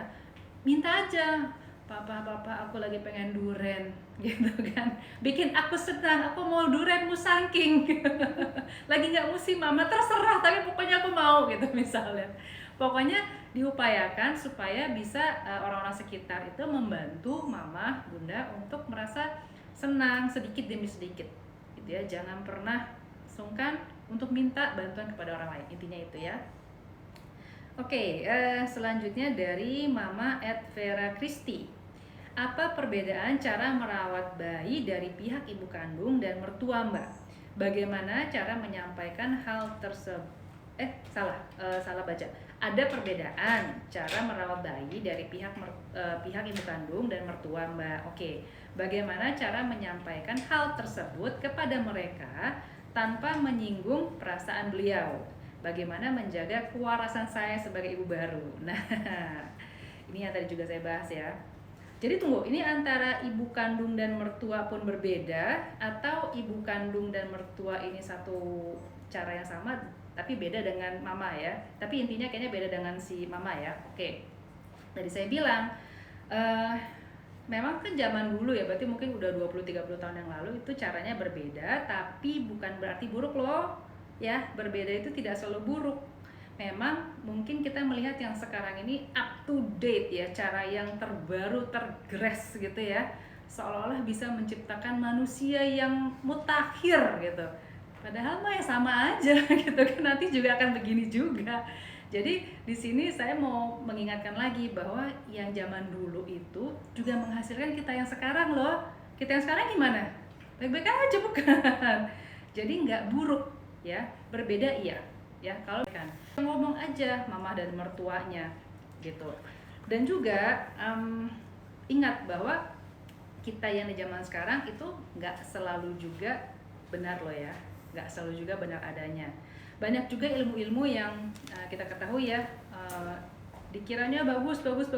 Minta aja, papa aku lagi pengen duren gitu kan, bikin aku senang, aku mau duren musangking. Lagi nggak musim mama, terserah, tapi pokoknya aku mau gitu misalnya. Pokoknya diupayakan supaya bisa orang-orang sekitar itu membantu mama, bunda untuk merasa senang sedikit demi sedikit gitu ya. Jangan pernah sungkan untuk minta bantuan kepada orang lain, intinya itu ya. Oke, selanjutnya dari Mama @Vera Kristi. Apa perbedaan cara merawat bayi dari pihak ibu kandung dan mertua Mbak? Bagaimana cara menyampaikan hal tersebut? Salah baca. Ada perbedaan cara merawat bayi dari pihak ibu kandung dan mertua Mbak. Oke, bagaimana cara menyampaikan hal tersebut kepada mereka tanpa menyinggung perasaan beliau? Bagaimana menjaga kewarasan saya sebagai ibu baru? Nah, ini yang tadi juga saya bahas ya. Jadi tunggu, ini antara ibu kandung dan mertua pun berbeda, atau ibu kandung dan mertua ini satu cara yang sama tapi beda dengan mama ya. Tapi intinya kayaknya beda dengan si mama ya. Oke. Tadi saya bilang memang kan zaman dulu ya, berarti mungkin udah 20-30 tahun yang lalu itu caranya berbeda, tapi bukan berarti buruk loh ya. Berbeda itu tidak selalu buruk. Memang mungkin kita melihat yang sekarang ini up to date ya, cara yang terbaru, tergres gitu ya, seolah-olah bisa menciptakan manusia yang mutakhir gitu. Padahal mah ya sama aja gitu kan, nanti juga akan begini juga. Jadi di sini saya mau mengingatkan lagi bahwa yang zaman dulu itu juga menghasilkan kita yang sekarang loh. Kita yang sekarang gimana? Baik-baik aja bukan? Jadi nggak buruk ya, berbeda iya. Ya kalau kan ngomong aja mama dan mertuanya gitu. Dan juga ingat bahwa kita yang di zaman sekarang itu nggak selalu juga benar loh ya, nggak selalu juga benar adanya. Banyak juga ilmu-ilmu yang kita ketahui ya, dikiranya bagus terus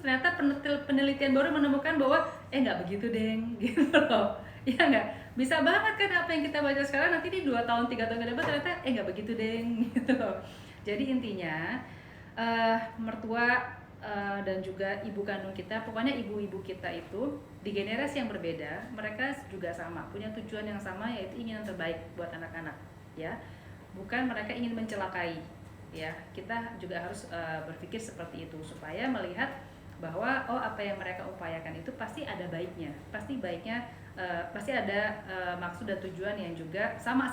ternyata penelitian baru menemukan bahwa nggak begitu deng gitu loh. Ya nggak, bisa banget kan apa yang kita baca sekarang nanti di 2 tahun 3 tahun ke depan ternyata nggak begitu deng gitu loh. Jadi intinya mertua dan juga ibu kandung kita, pokoknya ibu-ibu kita itu di generasi yang berbeda, mereka juga sama, punya tujuan yang sama, yaitu ingin yang terbaik buat anak-anak ya, bukan mereka ingin mencelakai ya. Kita juga harus berpikir seperti itu supaya melihat bahwa apa yang mereka upayakan itu pasti ada baiknya, pasti ada maksud dan tujuan yang juga sama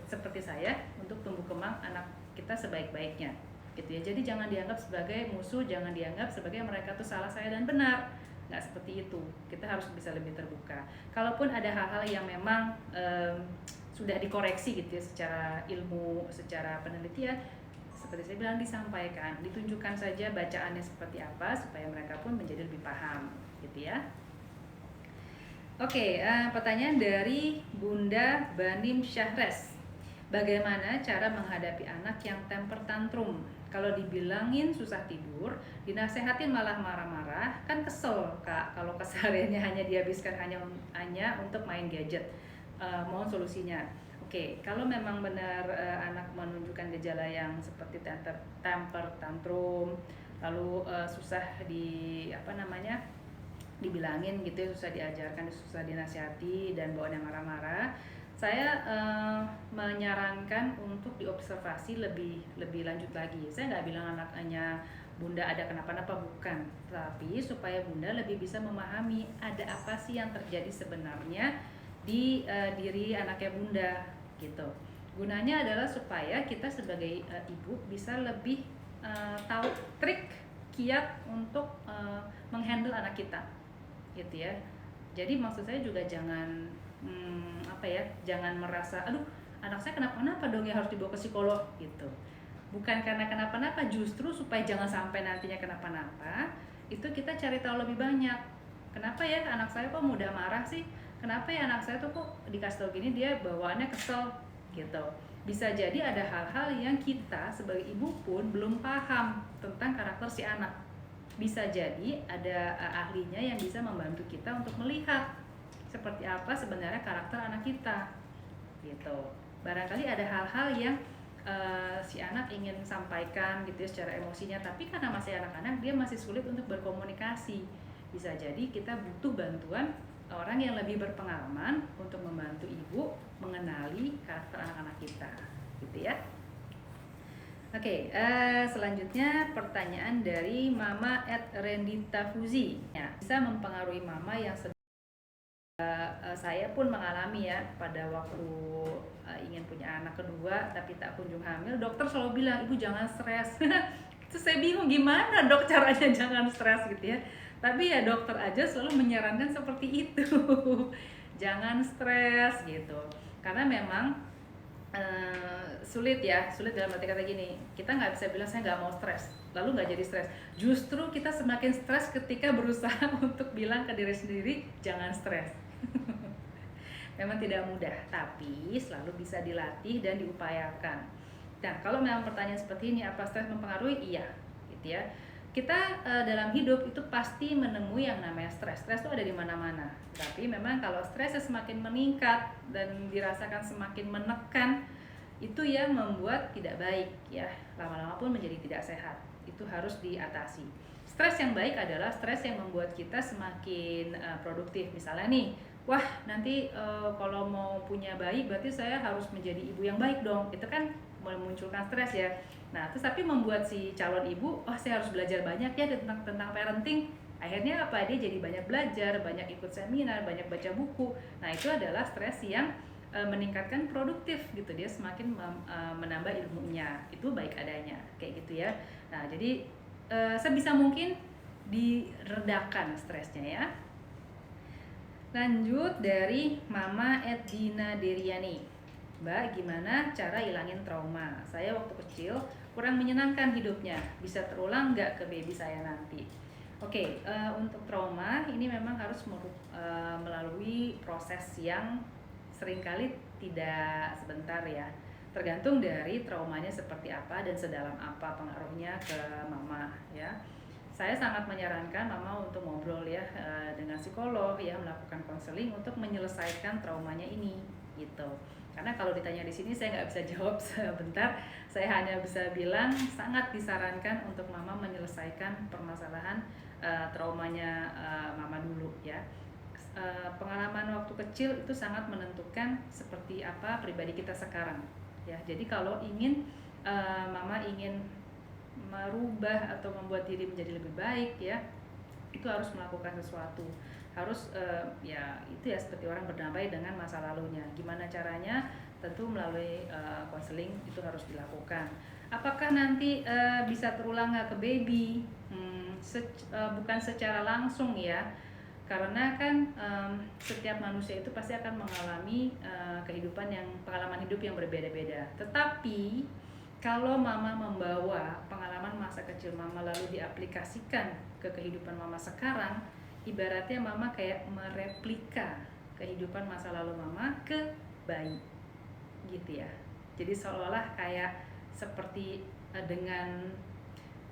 seperti saya, untuk tumbuh kembang anak kita sebaik-baiknya gitu ya. Jadi jangan dianggap sebagai musuh, jangan dianggap sebagai mereka tuh salah saya dan benar, nggak seperti itu. Kita harus bisa lebih terbuka. Kalaupun ada hal-hal yang memang sudah dikoreksi gitu ya secara ilmu, secara penelitian, seperti saya bilang, disampaikan, ditunjukkan saja bacaannya seperti apa supaya mereka pun menjadi lebih paham gitu ya. Oke, pertanyaan dari Bunda Banim Syahres. Bagaimana cara menghadapi anak yang temper tantrum? Kalau dibilangin susah tidur, dinasehatin malah marah-marah, kan kesel Kak kalau kesehariannya hanya dihabiskan hanya untuk main gadget. Mohon solusinya. Oke, kalau memang benar anak menunjukkan gejala yang seperti temper tantrum, lalu susah dibilangin gitu ya, susah diajarkan, susah dinasihati, dan bawaannya marah-marah, saya menyarankan untuk diobservasi lebih lanjut lagi. Saya nggak bilang anaknya Bunda ada kenapa-napa, bukan, tapi supaya Bunda lebih bisa memahami ada apa sih yang terjadi sebenarnya di diri anaknya Bunda gitu. Gunanya adalah supaya kita sebagai ibu bisa lebih tahu trik kiat untuk menghandle anak kita gitu ya. Jadi maksud saya juga jangan jangan merasa aduh anak saya kenapa-napa dong ya harus dibawa ke psikolog gitu. Bukan karena kenapa-napa, justru supaya jangan sampai nantinya kenapa-napa, itu kita cari tahu lebih banyak. Kenapa ya anak saya kok mudah marah sih? Kenapa ya anak saya tuh kok dikasih tahu gini dia bawaannya kesel gitu. Bisa jadi ada hal-hal yang kita sebagai ibu pun belum paham tentang karakter si anak. Bisa jadi ada ahlinya yang bisa membantu kita untuk melihat seperti apa sebenarnya karakter anak kita gitu. Barangkali ada hal-hal yang si anak ingin sampaikan gitu ya secara emosinya, tapi karena masih anak-anak dia masih sulit untuk berkomunikasi. Bisa jadi kita butuh bantuan orang yang lebih berpengalaman untuk membantu ibu mengenali karakter anak-anak kita gitu ya. Oke, selanjutnya pertanyaan dari Mama @renditafuzi ya, bisa mempengaruhi mama yang saya pun mengalami ya pada waktu ingin punya anak kedua tapi tak kunjung hamil. Dokter selalu bilang ibu jangan stres. Terus saya bingung gimana dok caranya jangan stres gitu ya. Tapi ya dokter aja selalu menyarankan seperti itu. Jangan stres gitu. Karena memang sulit dalam arti kata gini, kita nggak bisa bilang saya nggak mau stres lalu nggak jadi stres. Justru kita semakin stres ketika berusaha untuk bilang ke diri sendiri jangan stres. Memang tidak mudah, tapi selalu bisa dilatih dan diupayakan. Nah, kalau memang pertanyaan seperti ini, apa stres mempengaruhi? Iya, gitu ya. Kita dalam hidup itu pasti menemui yang namanya stres. Stres itu ada di mana-mana. Tapi memang kalau stresnya semakin meningkat dan dirasakan semakin menekan, itu yang membuat tidak baik ya, lama-lama pun menjadi tidak sehat. Itu harus diatasi. Stres yang baik adalah stres yang membuat kita semakin produktif. Misalnya nih, wah nanti kalau mau punya bayi berarti saya harus menjadi ibu yang baik dong. Itu kan memunculkan stres ya. Nah, terus tapi membuat si calon ibu, oh saya harus belajar banyak ya tentang parenting. Akhirnya apa? Dia jadi banyak belajar, banyak ikut seminar, banyak baca buku. Nah, itu adalah stres yang meningkatkan produktif gitu. Dia semakin menambah ilmunya. Itu baik adanya, kayak gitu ya. Nah, jadi sebisa mungkin diredakan stresnya ya. Lanjut dari Mama Edina Deriani. Mbak, gimana cara hilangin trauma? Saya waktu kecil kurang menyenangkan hidupnya. Bisa terulang nggak ke baby saya nanti? Oke, untuk trauma ini memang harus melalui proses yang seringkali tidak sebentar ya. Tergantung dari traumanya seperti apa dan sedalam apa pengaruhnya ke mama ya. Saya sangat menyarankan mama untuk ngobrol ya dengan psikolog ya, melakukan konseling untuk menyelesaikan traumanya ini gitu. Karena kalau ditanya di sini saya nggak bisa jawab sebentar. Saya hanya bisa bilang sangat disarankan untuk mama menyelesaikan permasalahan traumanya mama dulu ya. Pengalaman waktu kecil itu sangat menentukan seperti apa pribadi kita sekarang ya. Jadi kalau ingin mama ingin merubah atau membuat diri menjadi lebih baik ya, itu harus melakukan sesuatu, harus ya itu ya seperti orang berdamai dengan masa lalunya. Gimana caranya? Tentu melalui konseling itu harus dilakukan. Apakah nanti bisa terulang nggak ke baby? Bukan secara langsung ya, karena kan setiap manusia itu pasti akan mengalami pengalaman hidup yang berbeda-beda. Tetapi kalau mama membawa pengalaman masa kecil mama lalu diaplikasikan ke kehidupan mama sekarang, ibaratnya mama kayak mereplika kehidupan masa lalu mama ke bayi gitu ya. Jadi seolah-olah kayak seperti dengan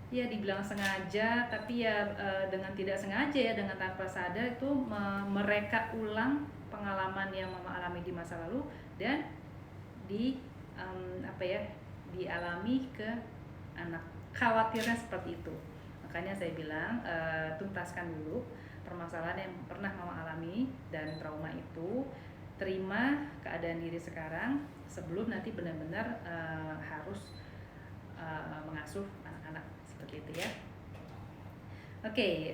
ya dibilang sengaja, tapi ya dengan tidak sengaja ya, dengan tanpa sadar itu mereka ulang pengalaman yang mama alami di masa lalu dan dialami ke anak. Khawatirnya seperti itu. Makanya saya bilang tuntaskan dulu permasalahan yang pernah mama alami dan trauma itu. Terima keadaan diri sekarang sebelum nanti benar-benar harus mengasuh anak-anak seperti itu ya. Oke,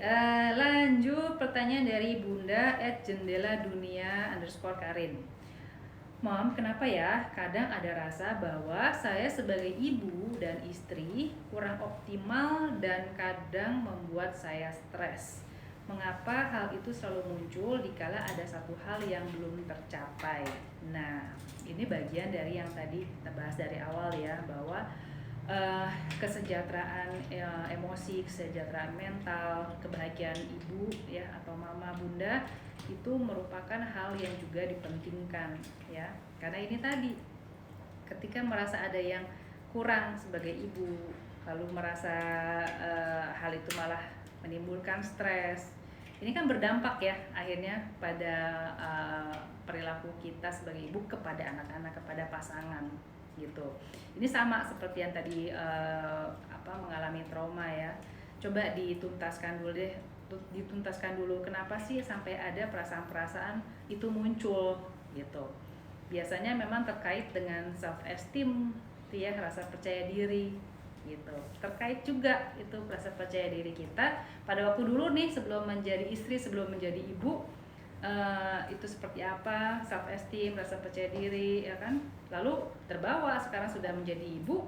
lanjut pertanyaan dari Bunda @jendeladunia_karin. Mom, kenapa ya kadang ada rasa bahwa saya sebagai ibu dan istri kurang optimal dan kadang membuat saya stres. Mengapa hal itu selalu muncul dikala ada satu hal yang belum tercapai? Nah, ini bagian dari yang tadi kita bahas dari awal ya, bahwa kesejahteraan emosi, kesejahteraan mental, kebahagiaan ibu ya atau mama bunda itu merupakan hal yang juga dipentingkan ya. Karena ini tadi ketika merasa ada yang kurang sebagai ibu, lalu merasa hal itu malah menimbulkan stres. Ini kan berdampak ya akhirnya pada perilaku kita sebagai ibu kepada anak-anak, kepada pasangan gitu. Ini sama seperti yang tadi mengalami trauma ya. Coba dituntaskan dulu kenapa sih sampai ada perasaan-perasaan itu muncul gitu. Biasanya memang terkait dengan self esteem ya, rasa percaya diri gitu. Terkait juga itu rasa percaya diri kita pada waktu dulu nih sebelum menjadi istri, sebelum menjadi ibu. Itu seperti apa, self esteem, rasa percaya diri ya kan, lalu terbawa sekarang sudah menjadi ibu,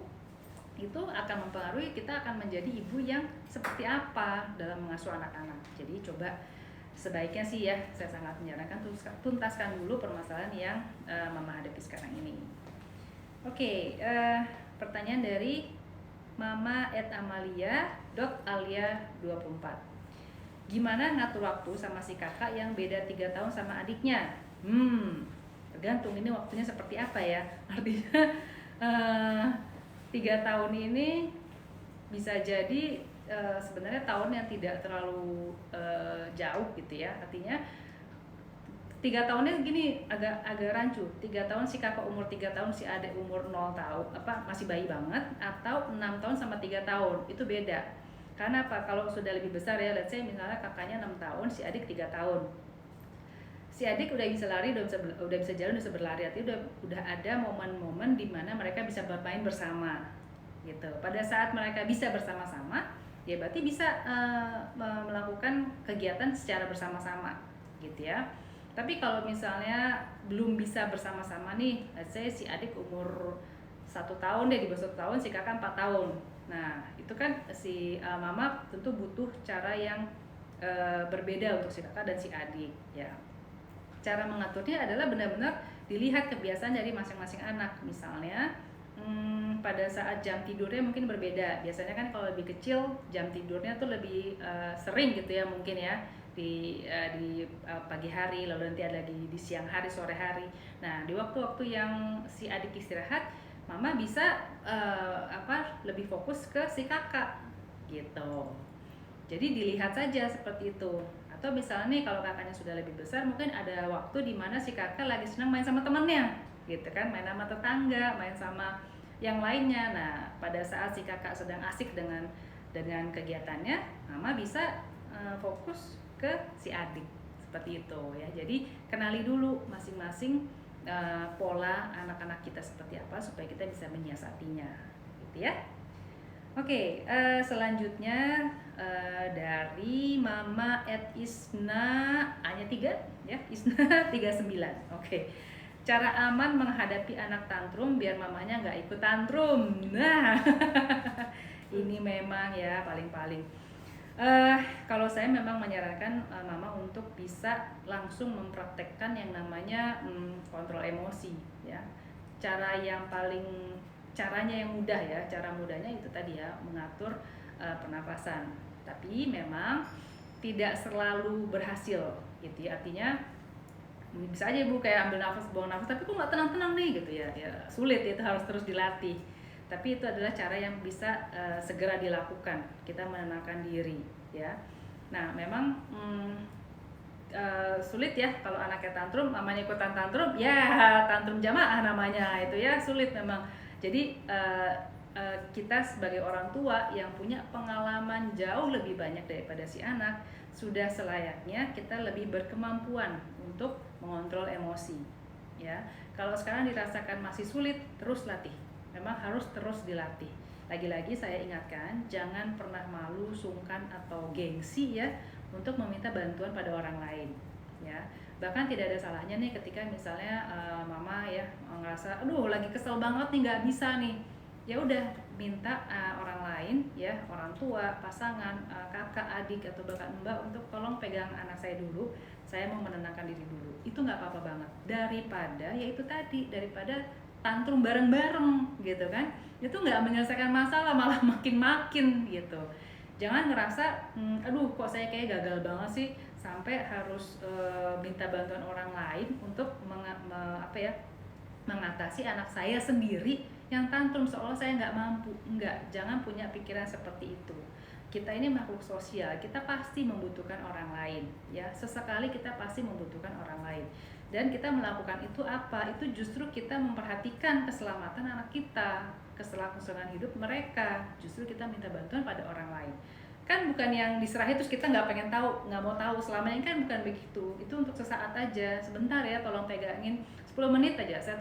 itu akan mempengaruhi kita akan menjadi ibu yang seperti apa dalam mengasuh anak-anak. Jadi coba sebaiknya sih ya, saya sangat menyarankan tuntaskan dulu permasalahan yang mama hadapi sekarang ini. Oke, pertanyaan dari Mama @amalia.alia24. Gimana ngatur waktu sama si kakak yang beda 3 tahun sama adiknya? Tergantung ini waktunya seperti apa ya. Artinya 3 tahun ini bisa jadi sebenarnya tahun yang tidak terlalu jauh gitu ya. Artinya 3 3 tahunnya gini agak rancu. 3 tahun si kakak umur 3 tahun, si adik umur 0 tahun, masih bayi banget, atau 6 tahun sama 3 tahun itu beda. Karena apa? Kalau sudah lebih besar ya, let's say misalnya kakaknya 6 tahun, si adik 3 tahun. Si adik udah bisa lari, udah bisa jalan, udah bisa berlari, artinya udah ada momen-momen di mana mereka bisa bermain bersama gitu. Pada saat mereka bisa bersama-sama, ya berarti bisa melakukan kegiatan secara bersama-sama gitu ya. Tapi kalau misalnya belum bisa bersama-sama nih, let's say si adik umur 1 tahun deh, di bawah 1 tahun, si kakak 4 tahun. Nah itu kan si mama tentu butuh cara yang berbeda untuk si kakak dan si adik ya. Cara mengaturnya adalah benar-benar dilihat kebiasaan dari masing-masing anak. Misalnya pada saat jam tidurnya mungkin berbeda. Biasanya kan kalau lebih kecil jam tidurnya tuh lebih sering gitu ya, mungkin ya di pagi hari, lalu nanti ada lagi di siang hari, sore hari. Nah di waktu-waktu yang si adik istirahat, mama bisa lebih fokus ke si kakak gitu. Jadi dilihat saja seperti itu. Atau misalnya nih kalau kakaknya sudah lebih besar, mungkin ada waktu di mana si kakak lagi senang main sama temennya gitu kan, main sama tetangga, main sama yang lainnya. Nah pada saat si kakak sedang asik dengan kegiatannya, mama bisa fokus ke si adik seperti itu ya. Jadi kenali dulu masing-masing pola anak-anak kita seperti apa supaya kita bisa menyiasatinya gitu ya. Oke, selanjutnya dari Mama @isna A-nya 3 ya, Isna 39. Oke. Cara aman menghadapi anak tantrum biar mamanya nggak ikut tantrum. Nah, ini memang ya paling-paling. Kalau saya memang menyarankan mama untuk bisa langsung mempraktekkan yang namanya kontrol emosi ya. Caranya yang mudah ya, cara mudahnya itu tadi ya, mengatur pernapasan. Tapi memang tidak selalu berhasil gitu ya. Artinya bisa aja ibu kayak ambil nafas, buang nafas, tapi kok nggak tenang-tenang nih gitu ya. Ya sulit, itu harus terus dilatih. Tapi itu adalah cara yang bisa segera dilakukan. Kita menenangkan diri ya. Nah memang sulit ya kalau anaknya tantrum, mamanya ikutan tantrum, ya tantrum jamaah namanya itu ya, sulit memang. Jadi kita sebagai orang tua yang punya pengalaman jauh lebih banyak daripada si anak, sudah selayaknya kita lebih berkemampuan untuk mengontrol emosi ya. Kalau sekarang dirasakan masih sulit, terus latih. Memang harus terus dilatih. Lagi-lagi saya ingatkan, jangan pernah malu, sungkan atau gengsi ya untuk meminta bantuan pada orang lain ya. Bahkan tidak ada salahnya nih ketika misalnya mama ya ngerasa aduh lagi kesel banget nih, nggak bisa nih, ya udah minta orang lain ya, orang tua, pasangan, kakak, adik atau bahkan mbak untuk tolong pegang anak saya dulu, saya mau menenangkan diri dulu. Itu nggak apa-apa banget, daripada ya itu tadi, daripada tantrum bareng-bareng gitu kan, itu nggak menyelesaikan masalah, malah makin gitu. Jangan ngerasa aduh kok saya kayak gagal banget sih sampai harus minta bantuan orang lain untuk mengatasi anak saya sendiri yang tantrum, seolah saya nggak mampu. Jangan punya pikiran seperti itu. Kita ini makhluk sosial, kita pasti membutuhkan orang lain ya. Sesekali kita pasti membutuhkan orang lain, dan kita melakukan itu apa? Itu justru kita memperhatikan keselamatan anak kita, keselangsungan hidup mereka. Justru kita minta bantuan pada orang lain. Kan bukan yang diserahin terus kita nggak pengen tahu, nggak mau tahu selamanya, kan bukan begitu. Itu untuk sesaat aja, sebentar ya, tolong pegangin 10 menit aja, saya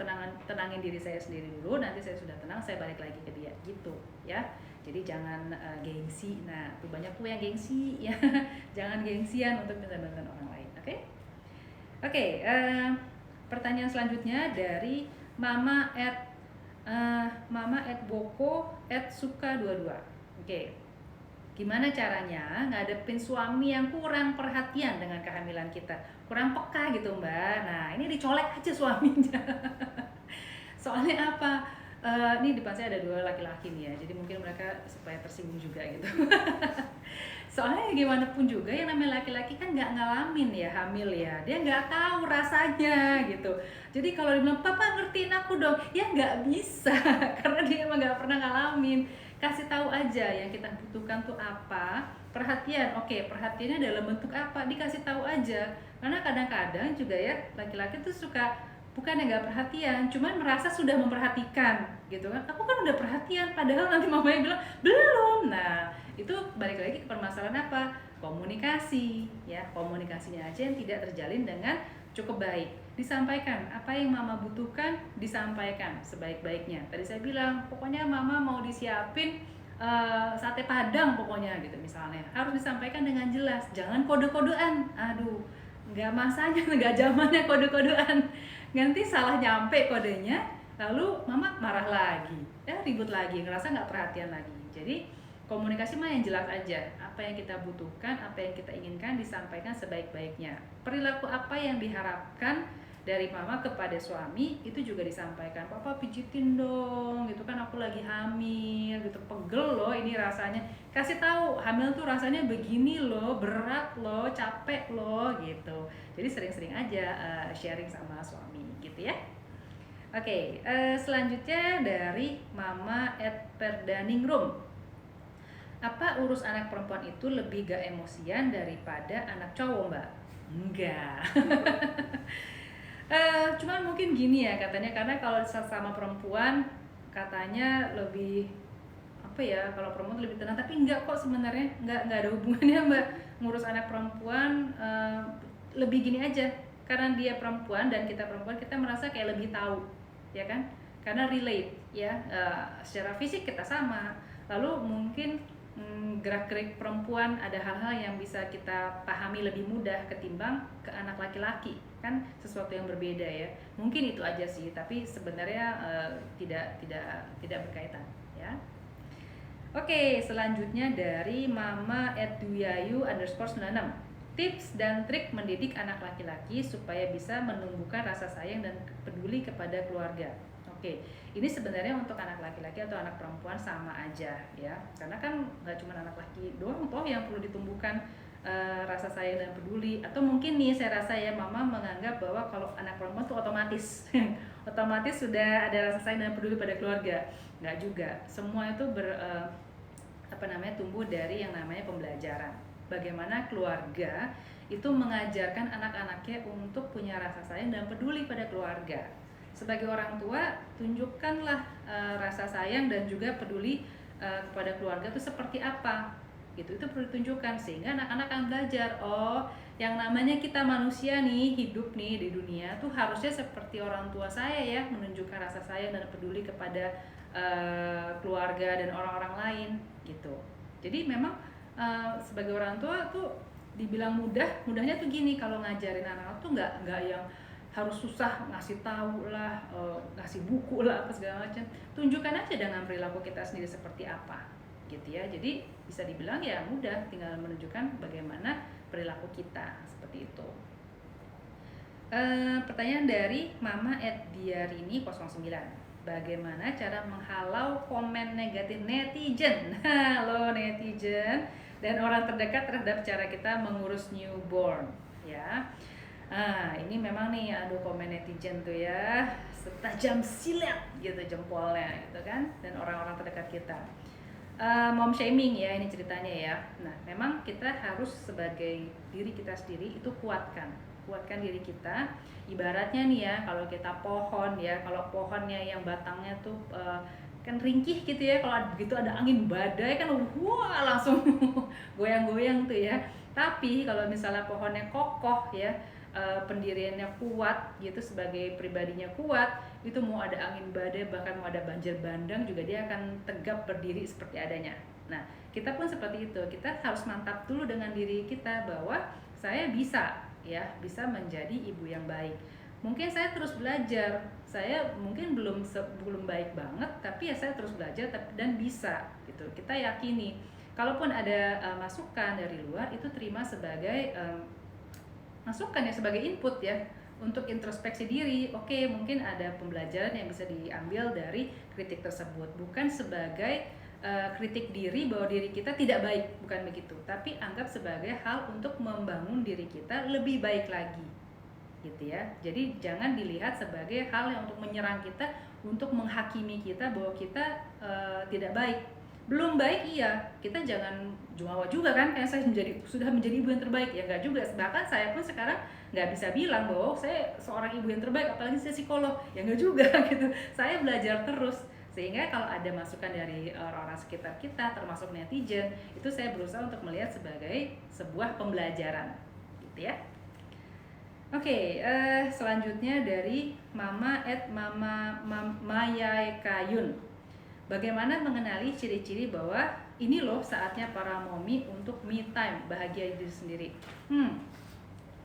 tenangin diri saya sendiri dulu, nanti saya sudah tenang, saya balik lagi ke dia gitu ya. Jadi jangan gengsi. Nah tuh banyak tuh yang gengsi ya. Jangan gengsian untuk minta bantuan orang lain. Oke, pertanyaan selanjutnya dari Mama @boko@suka22. Oke. Gimana caranya ngadepin suami yang kurang perhatian dengan kehamilan kita, kurang peka gitu mbak. Nah ini dicolek aja suaminya. Soalnya apa? Ini di depan saya ada 2 laki-laki nih ya, jadi mungkin mereka supaya tersinggung juga gitu. Soalnya gimana pun juga yang namanya laki-laki kan nggak ngalamin ya hamil ya, dia nggak tahu rasanya gitu. Jadi kalau dia bilang papa ngertiin aku dong, ya nggak bisa karena dia emang nggak pernah ngalamin. Kasih tahu aja yang kita butuhkan tuh apa, perhatian. Oke, perhatiannya dalam bentuk apa? Dikasih tahu aja. Karena kadang-kadang juga ya laki-laki tuh suka bukan yang nggak perhatian, cuman merasa sudah memperhatikan gitu kan. Aku kan udah perhatian, padahal nanti mamanya bilang belum. Nah, itu balik lagi ke permasalahan apa? Komunikasi ya, komunikasinya aja yang tidak terjalin dengan cukup baik. Disampaikan apa yang mama butuhkan, disampaikan sebaik-baiknya. Tadi saya bilang pokoknya mama mau disiapin sate padang pokoknya gitu misalnya, harus disampaikan dengan jelas, jangan kode-kodean. Aduh, nggak masanya, nggak zamannya kode-kodean, nanti salah nyampe kodenya, lalu mama marah lagi, ribut lagi, ngerasa nggak perhatian lagi. Jadi komunikasi mah yang jelas aja, apa yang kita butuhkan, apa yang kita inginkan disampaikan sebaik-baiknya. Perilaku apa yang diharapkan dari mama kepada suami itu juga disampaikan. Papa pijitin dong, gitu kan, aku lagi hamil, gitu, pegel loh ini rasanya. Kasih tahu hamil tuh rasanya begini loh, berat loh, capek loh, gitu. Jadi sering-sering aja sharing sama suami, gitu ya. Oke, selanjutnya dari Mama @perdaningrum. Apa urus anak perempuan itu lebih gak emosian daripada anak cowok, Mbak? Enggak. Cuman mungkin gini ya katanya, karena kalau sama perempuan katanya lebih apa ya, kalau perempuan lebih tenang, tapi enggak kok sebenarnya, enggak ada hubungannya Mbak. Ngurus anak perempuan lebih gini aja, karena dia perempuan dan kita perempuan, kita merasa kayak lebih tahu, ya kan? Karena relate ya, secara fisik kita sama, lalu mungkin gerak-gerik perempuan ada hal-hal yang bisa kita pahami lebih mudah ketimbang ke anak laki-laki, kan sesuatu yang berbeda ya. Mungkin itu aja sih, tapi sebenarnya tidak berkaitan ya. Oke, selanjutnya dari Mama @duyayu_96. Tips dan trik mendidik anak laki-laki supaya bisa menumbuhkan rasa sayang dan peduli kepada keluarga. Oke, ini sebenarnya untuk anak laki-laki atau anak perempuan sama aja ya, karena kan nggak cuma anak laki doang toh yang perlu ditumbuhkan rasa sayang dan peduli. Atau mungkin nih saya rasa ya, mama menganggap bahwa kalau anak perempuan tuh otomatis otomatis sudah ada rasa sayang dan peduli pada keluarga. Nggak juga, semua itu tumbuh dari yang namanya pembelajaran. Bagaimana keluarga itu mengajarkan anak-anaknya untuk punya rasa sayang dan peduli pada keluarga. Sebagai orang tua, tunjukkanlah rasa sayang dan juga peduli kepada keluarga itu seperti apa. Gitu, itu perlu ditunjukkan sehingga anak-anak akan belajar, oh, yang namanya kita manusia nih, hidup nih di dunia tuh harusnya seperti orang tua saya ya, menunjukkan rasa sayang dan peduli kepada keluarga dan orang-orang lain gitu. Jadi memang sebagai orang tua tuh dibilang mudahnya tuh gini, kalau ngajarin anak-anak tuh nggak yang harus susah ngasih tahu lah, ngasih buku lah, apa segala macam. Tunjukkan aja dengan perilaku kita sendiri seperti apa, gitu ya. Jadi bisa dibilang ya mudah, tinggal menunjukkan bagaimana perilaku kita seperti itu. Pertanyaan dari Mama @diarini09. Bagaimana cara menghalau komen negatif netizen? Halo netizen dan orang terdekat terhadap cara kita mengurus newborn, ya. Ini memang nih, aduh, komen netizen tuh ya setajam silet gitu jempolnya gitu kan, dan orang-orang terdekat kita. Mom shaming ya ini ceritanya ya. Nah, memang kita harus sebagai diri kita sendiri itu kuatkan diri kita. Ibaratnya nih ya, kalau kita pohon ya, kalau pohonnya yang batangnya tuh kan ringkih gitu ya, kalau begitu ada angin badai kan wah langsung goyang-goyang tuh ya. Tapi kalau misalnya pohonnya kokoh ya, pendiriannya kuat gitu, sebagai pribadinya kuat, itu mau ada angin badai, bahkan mau ada banjir bandang juga dia akan tegap berdiri seperti adanya. Nah, kita pun seperti itu, kita harus mantap dulu dengan diri kita bahwa saya bisa menjadi ibu yang baik. Mungkin saya terus belajar, saya mungkin belum baik banget, tapi ya saya terus belajar dan bisa gitu. Kita yakini, kalaupun ada masukan dari luar, itu terima sebagai masukan ya, sebagai input ya, untuk introspeksi diri. Oke, mungkin ada pembelajaran yang bisa diambil dari kritik tersebut, bukan sebagai kritik diri bahwa diri kita tidak baik, bukan begitu, tapi anggap sebagai hal untuk membangun diri kita lebih baik lagi gitu ya. Jadi jangan dilihat sebagai hal yang untuk menyerang kita, untuk menghakimi kita bahwa kita tidak baik. Belum baik iya, kita jangan jumawa juga kan, kayak saya sudah menjadi ibu yang terbaik, ya nggak juga. Bahkan saya pun sekarang nggak bisa bilang bahwa saya seorang ibu yang terbaik, apalagi saya psikolog, ya nggak juga gitu. Saya belajar terus, sehingga kalau ada masukan dari orang-orang sekitar kita, termasuk netizen, itu saya berusaha untuk melihat sebagai sebuah pembelajaran, gitu ya. Oke, selanjutnya dari Mama Maya Kayun. Bagaimana mengenali ciri-ciri bahwa ini loh saatnya para mommy untuk me time, bahagia diri sendiri?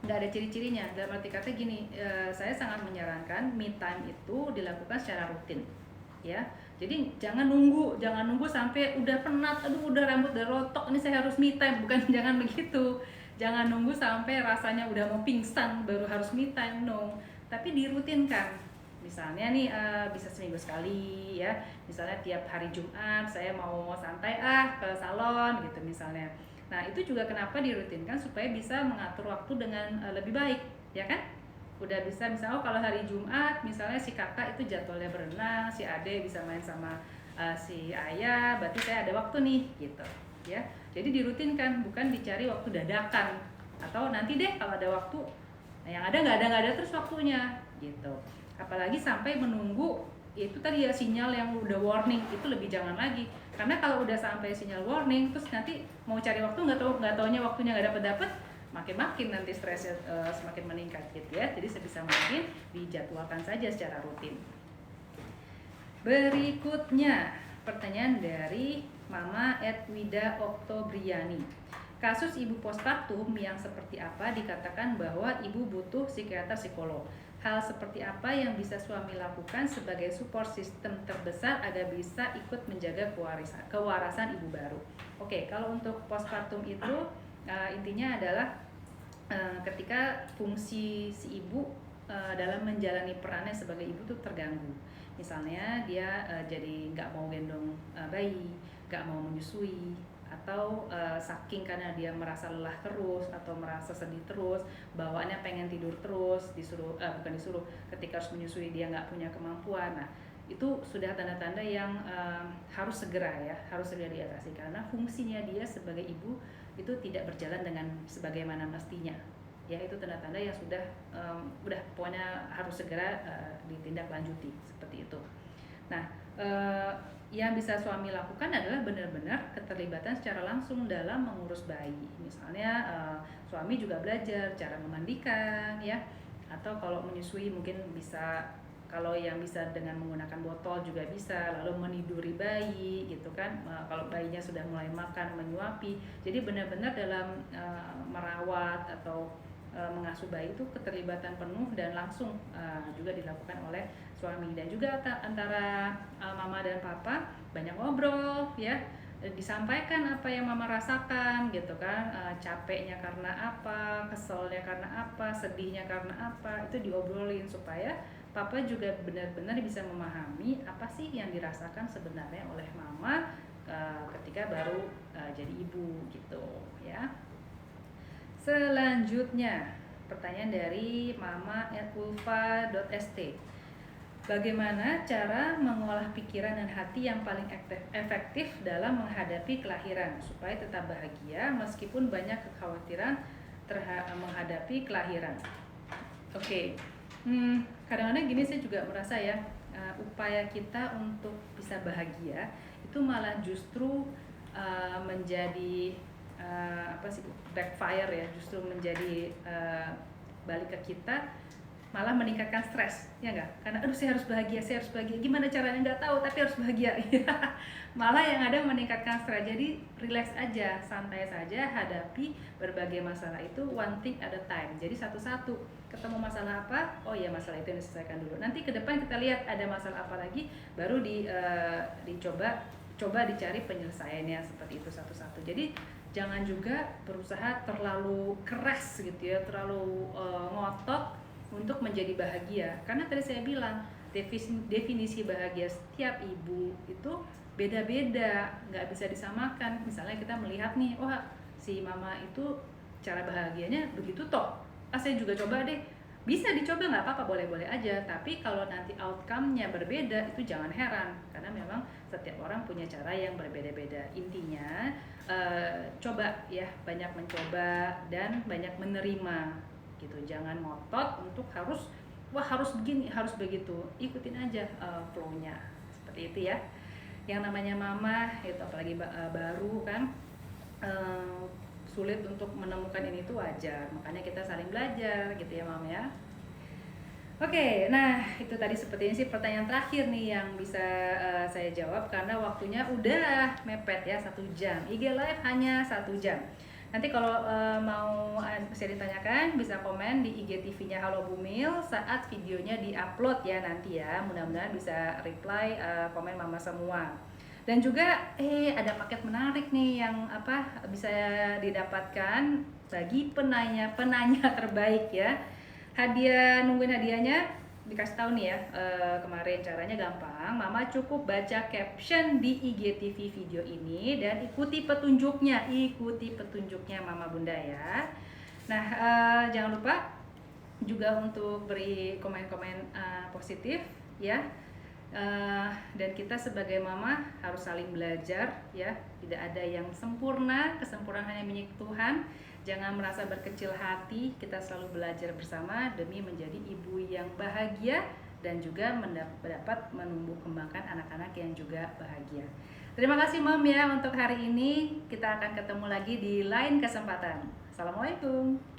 Nggak ada ciri-cirinya. Dalam arti kata gini, saya sangat menyarankan me time itu dilakukan secara rutin, ya. Jadi jangan nunggu sampai udah penat, aduh udah rambut udah rotok, ini saya harus me time, bukan jangan begitu. Jangan nunggu sampai rasanya udah mau pingsan baru harus me time, no. Tapi dirutinkan. Misalnya nih bisa seminggu sekali ya. Misalnya tiap hari Jumat saya mau santai ke salon gitu misalnya. Nah, itu juga kenapa dirutinkan supaya bisa mengatur waktu dengan lebih baik, ya kan? Udah bisa misalnya kalau hari Jumat misalnya si kakak itu jadwalnya berenang, si ade bisa main sama si ayah, berarti saya ada waktu nih gitu, ya. Jadi dirutinkan, bukan dicari waktu dadakan atau nanti deh kalau ada waktu. Nah, yang ada nggak ada terus waktunya gitu. Apalagi sampai menunggu itu tadi ya sinyal yang udah warning, itu lebih jangan lagi. Karena kalau udah sampai sinyal warning terus nanti mau cari waktu nggak taunya waktunya nggak dapet makin nanti stresnya semakin meningkat gitu ya. Jadi sebisa mungkin dijadwalkan saja secara rutin. Berikutnya pertanyaan dari Mama Edwida Oktobriani. Kasus ibu postpartum yang seperti apa dikatakan bahwa ibu butuh psikiater psikolog? Hal seperti apa yang bisa suami lakukan sebagai support system terbesar agar bisa ikut menjaga kewarasan ibu baru? Oke, kalau untuk postpartum itu intinya adalah ketika fungsi si ibu dalam menjalani perannya sebagai ibu tuh terganggu. Misalnya dia jadi nggak mau gendong bayi, nggak mau menyusui, atau saking karena dia merasa lelah terus atau merasa sedih terus, bawaannya pengen tidur terus, ketika harus menyusui dia nggak punya kemampuan. Nah, itu sudah tanda-tanda yang harus segera diatasi, karena fungsinya dia sebagai ibu itu tidak berjalan dengan sebagaimana mestinya. Ya, itu tanda-tanda yang udah pokoknya harus segera ditindaklanjuti seperti itu. Nah, yang bisa suami lakukan adalah benar-benar keterlibatan secara langsung dalam mengurus bayi. Misalnya suami juga belajar cara memandikan ya, atau kalau menyusui mungkin bisa, kalau yang bisa dengan menggunakan botol juga bisa, lalu meniduri bayi gitu kan. Kalau bayinya sudah mulai makan, menyuapi. Jadi benar-benar dalam merawat atau mengasuh bayi itu keterlibatan penuh dan langsung juga dilakukan oleh suami. Dan juga antara mama dan papa banyak ngobrol ya, disampaikan apa yang mama rasakan gitu kan, capeknya karena apa, keselnya karena apa, sedihnya karena apa, itu diobrolin supaya papa juga benar-benar bisa memahami apa sih yang dirasakan sebenarnya oleh mama ketika baru jadi ibu gitu ya. Selanjutnya, pertanyaan dari mama@ulfa.st. Bagaimana cara mengolah pikiran dan hati yang paling efektif dalam menghadapi kelahiran supaya tetap bahagia meskipun banyak kekhawatiran menghadapi kelahiran? Oke. Kadang-kadang gini, saya juga merasa ya, upaya kita untuk bisa bahagia itu malah justru menjadi backfire ya, justru menjadi balik ke kita, malah meningkatkan stres, ya enggak? Karena aduh saya harus bahagia, gimana caranya nggak tahu tapi harus bahagia. Malah yang ada meningkatkan stres. Jadi relax aja, santai saja, hadapi berbagai masalah itu one thing at a time. Jadi satu-satu, ketemu masalah apa, oh ya masalah itu yang diselesaikan dulu, nanti ke depan kita lihat ada masalah apa lagi, baru dicoba dicari penyelesaiannya, seperti itu satu-satu. Jadi jangan juga berusaha terlalu keras gitu ya, terlalu ngotot untuk menjadi bahagia. Karena tadi saya bilang definisi bahagia setiap ibu itu beda-beda, nggak bisa disamakan. Misalnya kita melihat nih, wah si mama itu cara bahagianya begitu toh, saya juga coba deh Bisa dicoba, nggak apa-apa, boleh-boleh aja. Tapi kalau nanti outcome-nya berbeda, itu jangan heran, karena memang setiap orang punya cara yang berbeda-beda. Intinya coba ya, banyak mencoba dan banyak menerima gitu. Jangan ngotot untuk harus begini, harus begitu. Ikutin aja flow-nya, seperti itu ya. Yang namanya mama itu apalagi baru kan, eh, sulit untuk menemukan ini tuh wajar, makanya kita saling belajar gitu ya Mam ya. Oke, nah itu tadi sepertinya sih pertanyaan terakhir nih yang bisa saya jawab, karena waktunya udah mepet ya, 1 jam. IG Live hanya 1 jam. Nanti kalau mau bisa ditanyakan, bisa komen di IGTV-nya Halo Bumil saat videonya di-upload ya nanti ya. Mudah-mudahan bisa reply komen mama semua. Dan juga ada paket menarik nih yang bisa didapatkan bagi penanya terbaik ya. Nungguin hadiahnya, dikasih tahu nih ya. Kemarin caranya gampang, mama cukup baca caption di IGTV video ini dan ikuti petunjuknya mama bunda ya. Nah, jangan lupa juga untuk beri komen-komen positif ya. Dan kita sebagai mama harus saling belajar ya. Tidak ada yang sempurna, kesempurnaan hanya milik Tuhan. Jangan merasa berkecil hati, kita selalu belajar bersama demi menjadi ibu yang bahagia dan juga mendapat menumbuh kembangkan anak-anak yang juga bahagia. Terima kasih Mom ya untuk hari ini. Kita akan ketemu lagi di lain kesempatan. Assalamualaikum.